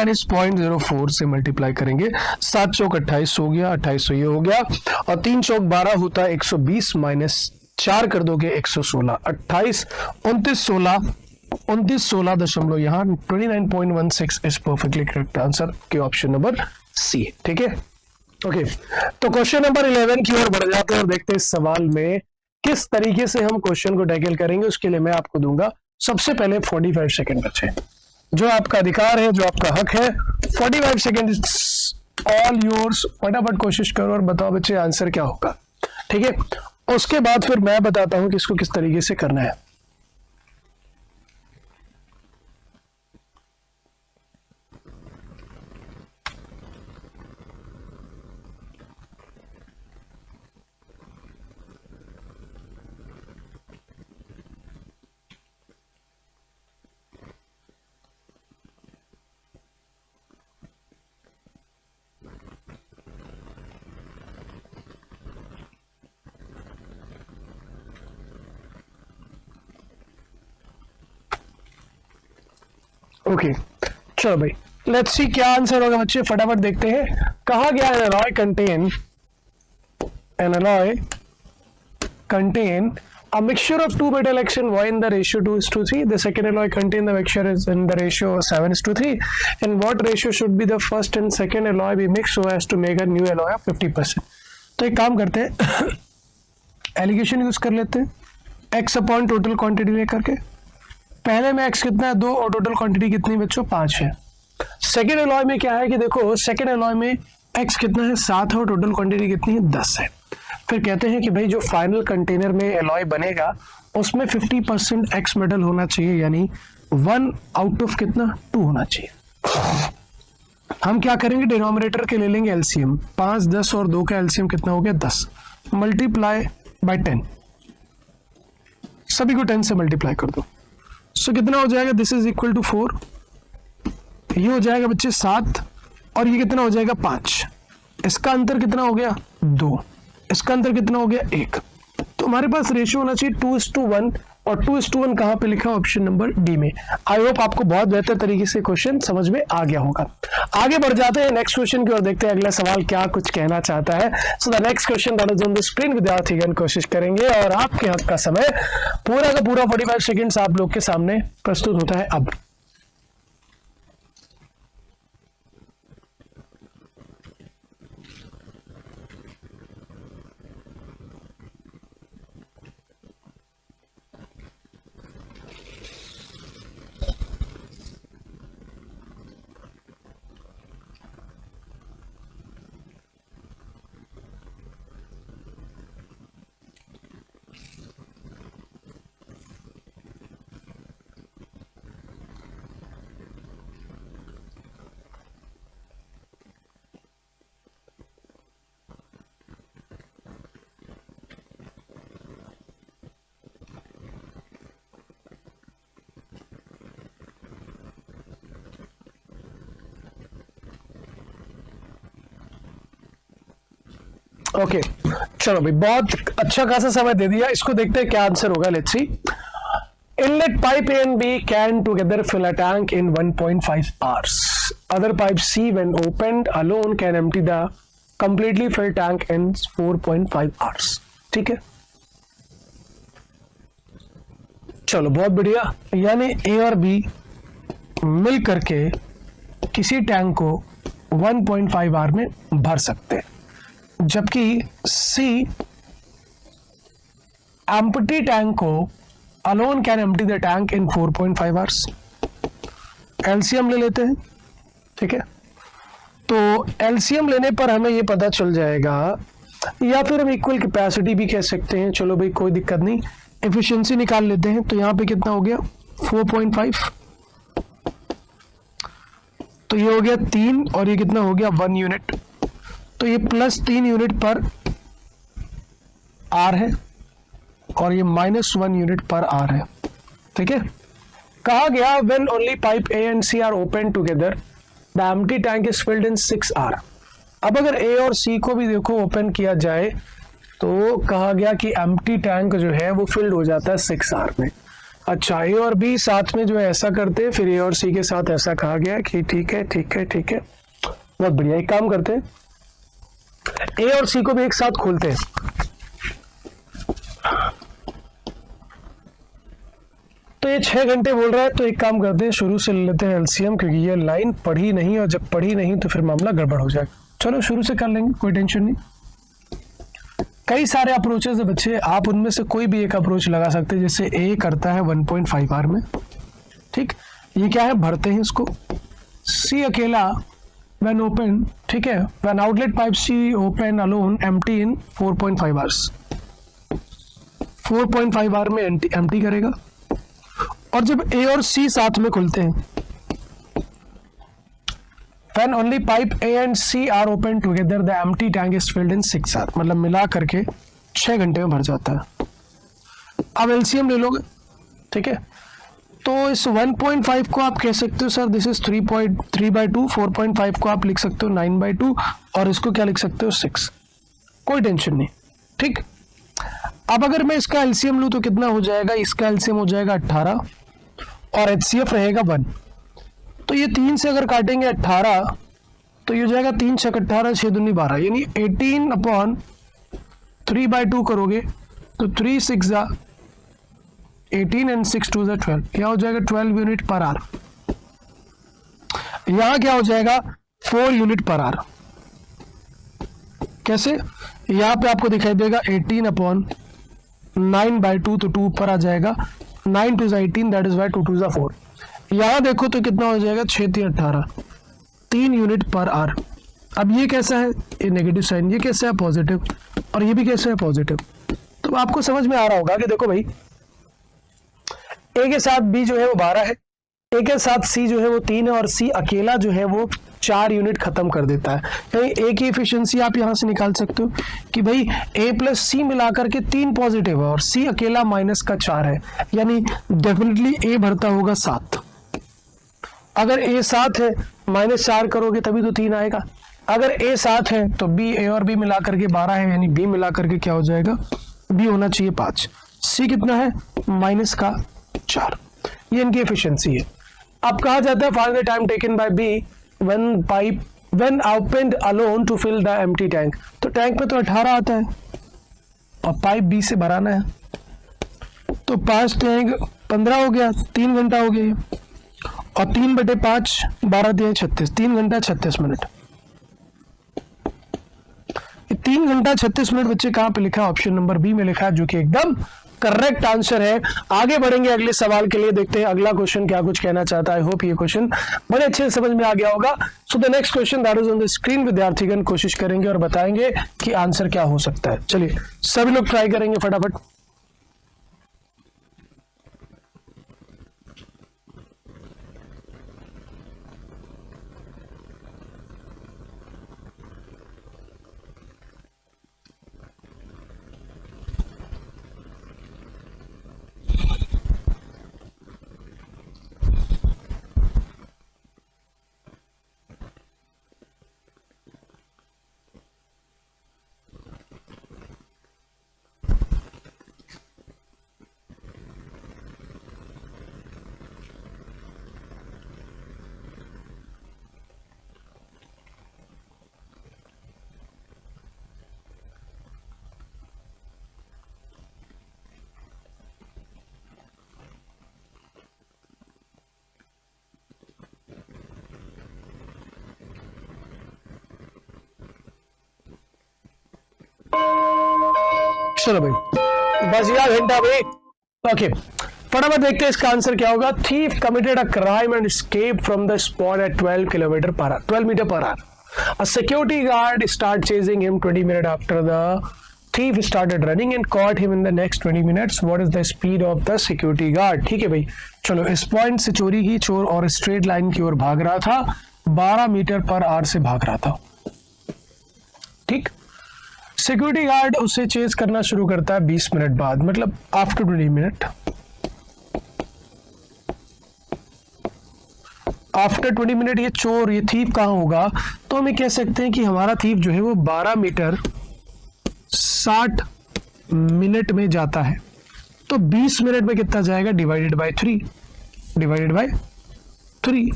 इस 0.04 से मल्टीप्लाई करेंगे। 7 चौक 28 हो गया, 28 ये हो गया, और 3 चौक 12 होता है 120, माइनस 4 कर दोगे 116, 28 29 16 दशमलव यहाँ 29.16 इज परफेक्टली करेक्ट आंसर के ऑप्शन नंबर सी। ठीक है, ओके। तो क्वेश्चन नंबर 11 की ओर बढ़ जाते हैं और देखते हैं इस सवाल में किस तरीके से हम क्वेश्चन को टैकल करेंगे। उसके लिए मैं आपको दूंगा सबसे पहले 45 सेकंड बच्चे, जो आपका अधिकार है, जो आपका हक है। 45 सेकंड ऑल योर्स। फटाफट कोशिश करो और बताओ बच्चे आंसर क्या होगा। ठीक है, उसके बाद फिर मैं बताता हूं कि इसको किस तरीके से करना है। ओके, चलो भाई लेट्स सी क्या आंसर होगा बच्चे, फटाफट देखते हैं। कहा गया N alloy contain a mixture of 2 metal action Y in the ratio 2:3. The second alloy contain the mixture is in the ratio 7:3. In what ratio should be the first and second alloy be mixed so as to make a new alloy of 50%? तो एक काम करते हैं, allegation use कर लेते हैं, x upon total quantity लेकर के। पहले में x कितना है, 2, और टोटल क्वांटिटी कितनी बच्चों, 5 है। सेकेंड अलॉय में क्या है कि देखो सेकेंड अलॉय में x कितना है, 7 है, और टोटल क्वांटिटी कितनी है, 10 है। फिर कहते हैं कि भाई जो फाइनल कंटेनर में अलॉय बनेगा उसमें 50% x मेटल होना चाहिए, यानी 1 आउट ऑफ कितना, 2 होना चाहिए। हम क्या करेंगे, डिनोमिनेटर के ले लेंगे एलसीएम, 5, 10 और 2 का एलसीएम कितना हो गया, 10, मल्टीप्लाई बाय 10, सभी को 10 से मल्टीप्लाई कर दो। सो कितना हो जाएगा, दिस इज इक्वल टू 4, ये हो जाएगा बच्चे 7, और ये कितना हो जाएगा 5। इसका अंतर कितना हो गया, 2, इसका अंतर कितना हो गया, 1। तो हमारे पास रेशियो होना चाहिए 2:1, और 2:1 कहाँ पे लिखा, ऑप्शन नंबर डी में। आई होप आपको बहुत बेहतर तरीके से क्वेश्चन समझ में आ गया होगा। आगे बढ़ जाते हैं नेक्स्ट क्वेश्चन की ओर, देखते हैं अगला सवाल क्या कुछ कहना चाहता है। So the next question that is on the screen, विद्यार्थीगण कोशिश करेंगे और आपके हाथ का समय पूरा का पूरा 45 सेकेंड्स आप लोग के सामने प्रस्तुत होता है अब। ओके चलो भाई, बहुत अच्छा खासा समय दे दिया, इसको देखते हैं क्या आंसर होगा। Let's see. Inlet pipe A and B can together fill a tank in 1.5 hours. Other pipe C, when opened alone, can empty the completely filled tank in 4.5 hours. ठीक है, चलो बहुत बढ़िया। यानी A और B मिल करके किसी टैंक को 1.5 आवर में भर सकते हैं, जबकि C एम्प्टी टैंक को alone can empty the tank in 4.5 hours. LCM ले लेते हैं, ठीक है। तो एलसीएम लेने पर हमें ये पता चल जाएगा, या फिर हम इक्वल कैपेसिटी भी कह सकते हैं। चलो भाई कोई दिक्कत नहीं, एफिशिएंसी निकाल लेते हैं। तो यहाँ पे कितना हो गया 4.5, तो ये हो गया 3 और ये कितना हो गया 1 यूनिट। तो ये +3 यूनिट पर आर है और ये -1 यूनिट पर आर है, ठीक है। कहा गया when only pipe A and C are open together the empty tank is filled in 6 hour. अब अगर ए और सी को भी देखो ओपन किया जाए तो कहा गया कि एम्प्टी टैंक जो है वो फिल्ड हो जाता है 6 आवर में। अच्छा, ए और बी साथ में जो है ऐसा करते हैं, फिर ए और सी के साथ ऐसा कहा गया कि ठीक है ठीक है ठीक है, बहुत बढ़िया। एक काम करते हैं, ए और सी को भी एक साथ खोलते हैं। तो ये 6 घंटे बोल रहा है, तो एक काम करते हैं शुरू से ले लेते हैं एलसीएम, क्योंकि ये लाइन पढ़ी नहीं, और जब पढ़ी नहीं तो फिर मामला गड़बड़ हो जाएगा। चलो शुरू से कर लेंगे, कोई टेंशन नहीं। कई सारे अप्रोचेस है बच्चे, आप उनमें से कोई भी एक अप्रोच लगा सकते हैं। जैसे ए करता है 1.5 आवर में, ठीक, ये क्या है, भरते हैं इसको। सी अकेला when open, ठीक है, when outlet pipe C open alone empty in 4.5 hours, 4.5 our में empty करेगा। और जब A और C साथ में खुलते हैं, when only pipe A and C are open together the empty tank is filled in 6 hours, मतलब मिला करके 6 घंटे में भर जाता है। अब एलसीएम ले लोगे, ठीक है। तो इस 1.5 को आप कह सकते हो सर दिस इज 3/2, 4.5 को आप लिख सकते हो 9/2, और इसको क्या लिख सकते हो 6। कोई टेंशन नहीं, ठीक। अब अगर मैं इसका एलसीएम लूं तो कितना हो जाएगा, इसका एलसीएम हो जाएगा 18 और एचसीएफ रहेगा 1। तो ये 3 से अगर काटेंगे 18, तो ये हो जाएगा 3 × 18 6 दूनी 12, यानी 18/3/2 करोगे तो 3 × 6 = 18 and 6 × 2 = 12, क्या हो जाएगा 12 यूनिट पर आवर। यहां क्या हो जाएगा 4 यूनिट पर आवर। कैसे, यहां पे आपको दिखाई देगा 18/9/2, तो 2 ऊपर आ जाएगा, 9 × 2 = 18, दैट इज वाई 2 × 2 = 4। यहां देखो तो कितना हो जाएगा 6 × 3 = 18, 3 यूनिट पर आवर। अब ये कैसा है, ये नेगेटिव साइन, ये कैसा है पॉजिटिव, और ये भी कैसा है पॉजिटिव। तो आपको समझ में आ रहा होगा कि देखो भाई, ए के साथ बी जो है वो 12 है, ए के साथ सी जो है वो 3 है, और सी अकेला जो है वो 4 यूनिट खत्म कर देता है। यानी ए की एफिशिएंसी आप यहां से निकाल सकते हो कि भाई ए प्लस सी मिलाकर के 3 पॉजिटिव है और सी अकेला -4 है, यानी डेफिनेटली ए भरता होगा 7। अगर ए 7 है, -4 करोगे तभी तो 3 आएगा। अगर ए 7 है तो बी, ए और बी मिलाकर के 12 है, यानी बी मिलाकर के क्या हो जाएगा, बी होना चाहिए 5। सी कितना है माइनस का 4, ये इनकी एफिशिएंसी है। अब कहा जाता है find the time taken by B when opened alone to fill the empty tank. तो टैंक में तो 18 आता है और पाइप बी से भराना है, तो 5 टैंक 15 हो गया, 3 घंटा हो गया, और 3/5 12 दिया 36, 3 घंटा 36 मिनट। 3 घंटा 36 मिनट बच्चे कहां पे लिखा है? ऑप्शन नंबर बी में लिखा है, जो कि एकदम करेक्ट आंसर है। आगे बढ़ेंगे अगले सवाल के लिए, देखते हैं अगला क्वेश्चन क्या कुछ कहना चाहता है। आई होप ये क्वेश्चन बड़े अच्छे से समझ में आ गया होगा। So the next question that is on the screen, विद्यार्थीगण कोशिश करेंगे और बताएंगे कि आंसर क्या हो सकता है। चलिए सभी लोग ट्राई करेंगे फटाफट। चलो भाई बस यार घंटा भाई। ओके फटाफट देखते हैं इसका आंसर क्या होगा। Thief committed a crime and escape from the spot at 12 metre per hour. A security guard started chasing him 20 minutes after the thief started running and caught him in the next 20 minutes. What is the speed of the security guard? ठीक है भाई, चलो इस point से चोरी की, चोर और स्ट्रेट लाइन की ओर भाग रहा था, 12 मीटर पर आवर से भाग रहा था। ठीक, सिक्योरिटी गार्ड उसे चेस करना शुरू करता है 20 मिनट बाद, मतलब आफ्टर 20 मिनट। आफ्टर 20 मिनट ये चोर, ये थीफ कहाँ होगा? तो हम ये कह सकते हैं कि हमारा थीफ जो है वो 12 मीटर 60 मिनट में जाता है। तो 20 मिनट में कितना जाएगा? डिवाइडेड बाय 3, डिवाइडेड बाय 3,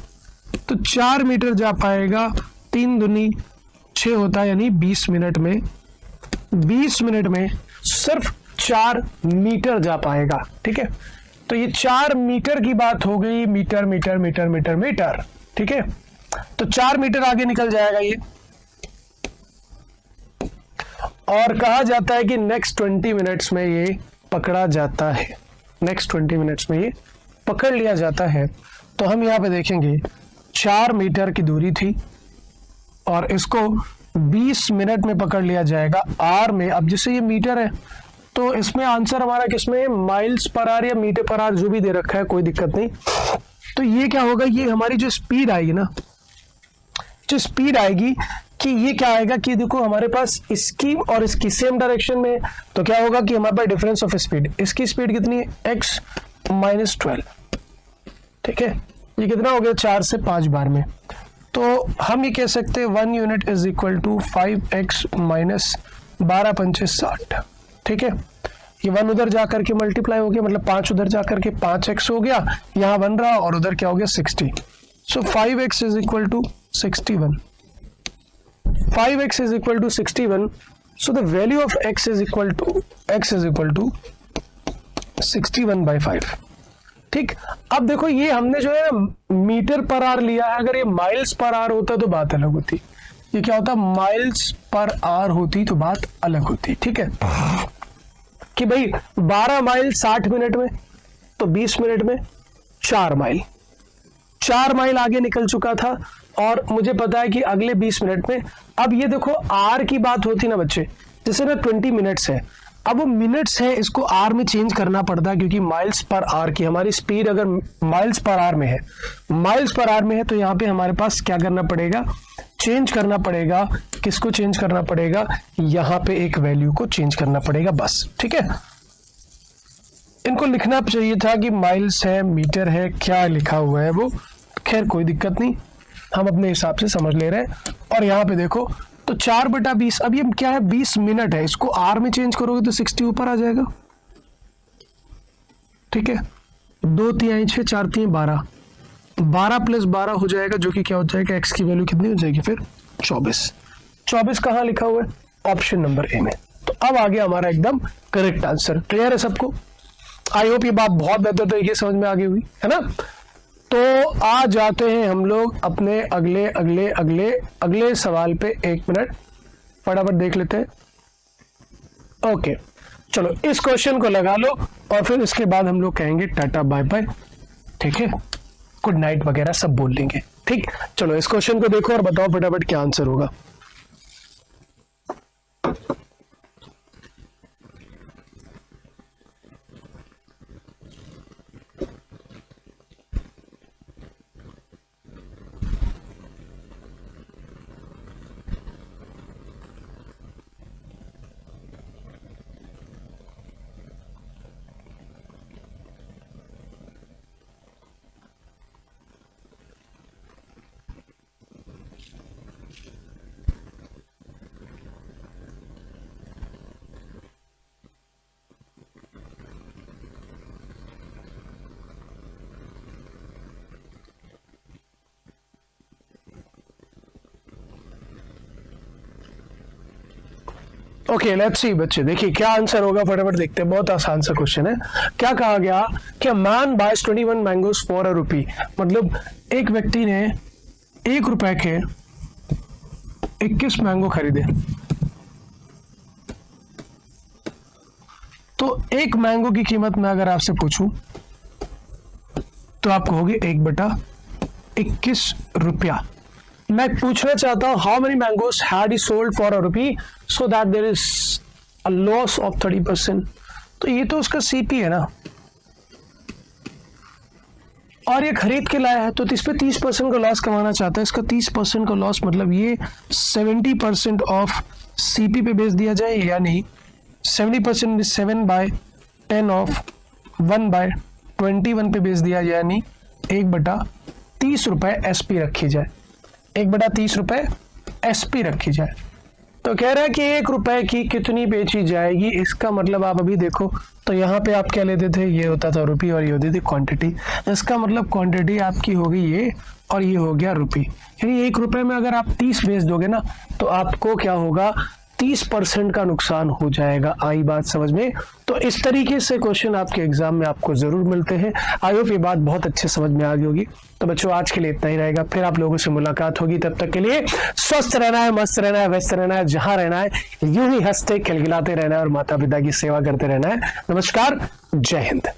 तो 4 मीटर जा पाएगा। 3 दूनी 6 होता है, यानी 20 मिनट में, 20 मिनट में सिर्फ 4 मीटर जा पाएगा। ठीक है, तो ये 4 मीटर की बात हो गई। Metre metre metre metre metre, ठीक है, तो 4 मीटर आगे निकल जाएगा ये। और कहा जाता है कि नेक्स्ट 20 मिनट्स में ये पकड़ा जाता है, नेक्स्ट 20 मिनट्स में ये पकड़ लिया जाता है। तो हम यहाँ पे देखेंगे 4 मीटर की दूरी थी और इसको 20 मिनट में पकड़ लिया जाएगा आर में। अब जैसे ये मीटर है तो इसमें आंसर हमारा किसमें? माइल्स पर आवर या मीटर पर आवर, जो भी दे रखा है कोई दिक्कत नहीं। तो ये क्या होगा? ये हमारी जो स्पीड आएगी ना, जो स्पीड आएगी कि ये क्या आएगा कि देखो हमारे पास इसकी और इसकी सेम डायरेक्शन में, तो क्या होगा कि हमारे पास डिफरेंस ऑफ स्पीड, इसकी स्पीड कितनी है? x - 12, ठीक है, ये कितना हो गया? 4 से 5 बार में। तो हम ये कह सकते हैं 1 unit is equal to 5x - 12 पंचे 60। ठीक है, ये 1 उधर जाकर के मल्टीप्लाई हो गया, मतलब 5 उधर जाकर के 5x हो गया, यहाँ बन रहा, और उधर क्या हो गया? 60। So 5x is equal to 61, 5x is equal to 61। So the value of x is equal to 61/5। ठीक, अब देखो ये हमने जो है मीटर पर आवर लिया है, अगर ये माइल्स पर आवर होता तो बात अलग होती। ये क्या होता? माइल्स पर आवर होती तो बात अलग होती। ठीक है, कि भाई 12 माइल 60 मिनट में, तो 20 मिनट में 4 माइल, 4 माइल आगे निकल चुका था। और मुझे पता है कि अगले 20 मिनट में, अब ये देखो आर की बात होती ना बच्चे, जैसे ना 20 मिनट्स है, अब वो मिनट्स है, इसको आर में चेंज करना पड़ता है, क्योंकि माइल्स पर आवर की हमारी स्पीड अगर माइल्स पर आवर में है, माइल्स पर आवर में है, तो यहाँ पे हमारे पास क्या करना पड़ेगा? चेंज करना पड़ेगा। किसको चेंज करना पड़ेगा? यहाँ पे एक वैल्यू को चेंज करना पड़ेगा, बस। ठीक है, इनको लिखना चाहिए था कि माइल्स है, मीटर है, क्या लिखा हुआ है वो, खैर कोई दिक्कत नहीं, हम अपने हिसाब से समझ ले रहे हैं। और यहाँ पे देखो तो 4/20, अब ये क्या है? 20 मिनट है, इसको आर में चेंज करोगे तो 60 ऊपर आ जाएगा। ठीक है, 2 तिहाई 6, 4 तिहाई 12, 12 प्लस 12 हो जाएगा, जो कि क्या हो जाएगा, x की वैल्यू कितनी हो जाएगी फिर 24। 24 कहाँ लिखा हुआ है, ऑप्शन नंबर ए में। तो अब आ गया हमारा एकदम करेक्ट आंसर। क्लियर है सबको? आई होप ये बात बहुत बेहतर तरीके समझ में आ गई हुई है ना। तो आ जाते हैं हम लोग अपने अगले अगले अगले अगले सवाल पे। 1 मिनट फटाफट देख लेते हैं। ओके चलो इस क्वेश्चन को लगा लो और फिर इसके बाद हम लोग कहेंगे टाटा बाय बाय, ठीक है, गुड नाइट वगैरह सब बोल लेंगे। ठीक, चलो इस क्वेश्चन को देखो और बताओ फटाफट क्या आंसर होगा। ओके लेट्स सी बच्चे, देखिए क्या आंसर होगा, फटाफट देखते हैं। बहुत आसान सा क्वेश्चन है। क्या कहा गया कि man buys 21 mangoes for a rupee, मतलब एक व्यक्ति ने 1 रुपए के 21 मैंगो खरीदे। तो एक मैंगो की कीमत मैं अगर आपसे पूछूं तो आपको होगी 1/21 रुपया। मैं पूछना चाहता हूं how many mangoes had he sold for a rupee so that there is a loss of 30%। तो ये तो उसका सीपी है ना, और ये खरीद के लाया है तो इस पे 30% का लॉस कमाना चाहता है। इसका 30% का लॉस मतलब ये 70% ऑफ सीपी पे बेच दिया जाए या नहीं। 70% 7/10 ऑफ 1/21 पे बेच दिया जाए, नहीं 1/30 रुपए एसपी रखी जाए, 1/30 रुपए एसपी रखी जाए। तो कह रहा है कि 1 रुपए की कितनी बेची जाएगी। इसका मतलब आप अभी देखो तो यहाँ पे आप क्या लेते थे, ये होता था रुपी और ये होती थी क्वांटिटी। इसका मतलब क्वांटिटी आपकी होगी ये और ये हो गया रुपी। यानी 1 रुपए में अगर आप 30 बेच दोगे ना तो आपको क्या होगा, 30% का नुकसान हो जाएगा। आई बात समझ में? तो इस तरीके से क्वेश्चन आपके एग्जाम में आपको जरूर मिलते हैं। आई होप ये बात बहुत अच्छे समझ में आ गई होगी। तो बच्चों आज के लिए इतना ही रहेगा, फिर आप लोगों से मुलाकात होगी। तब तक के लिए स्वस्थ रहना है, मस्त रहना है, व्यस्त रहना है, जहां रहना है यूं ही हंसते खिलखिलाते रहना है और माता पिता की सेवा करते रहना है। नमस्कार, जय हिंद।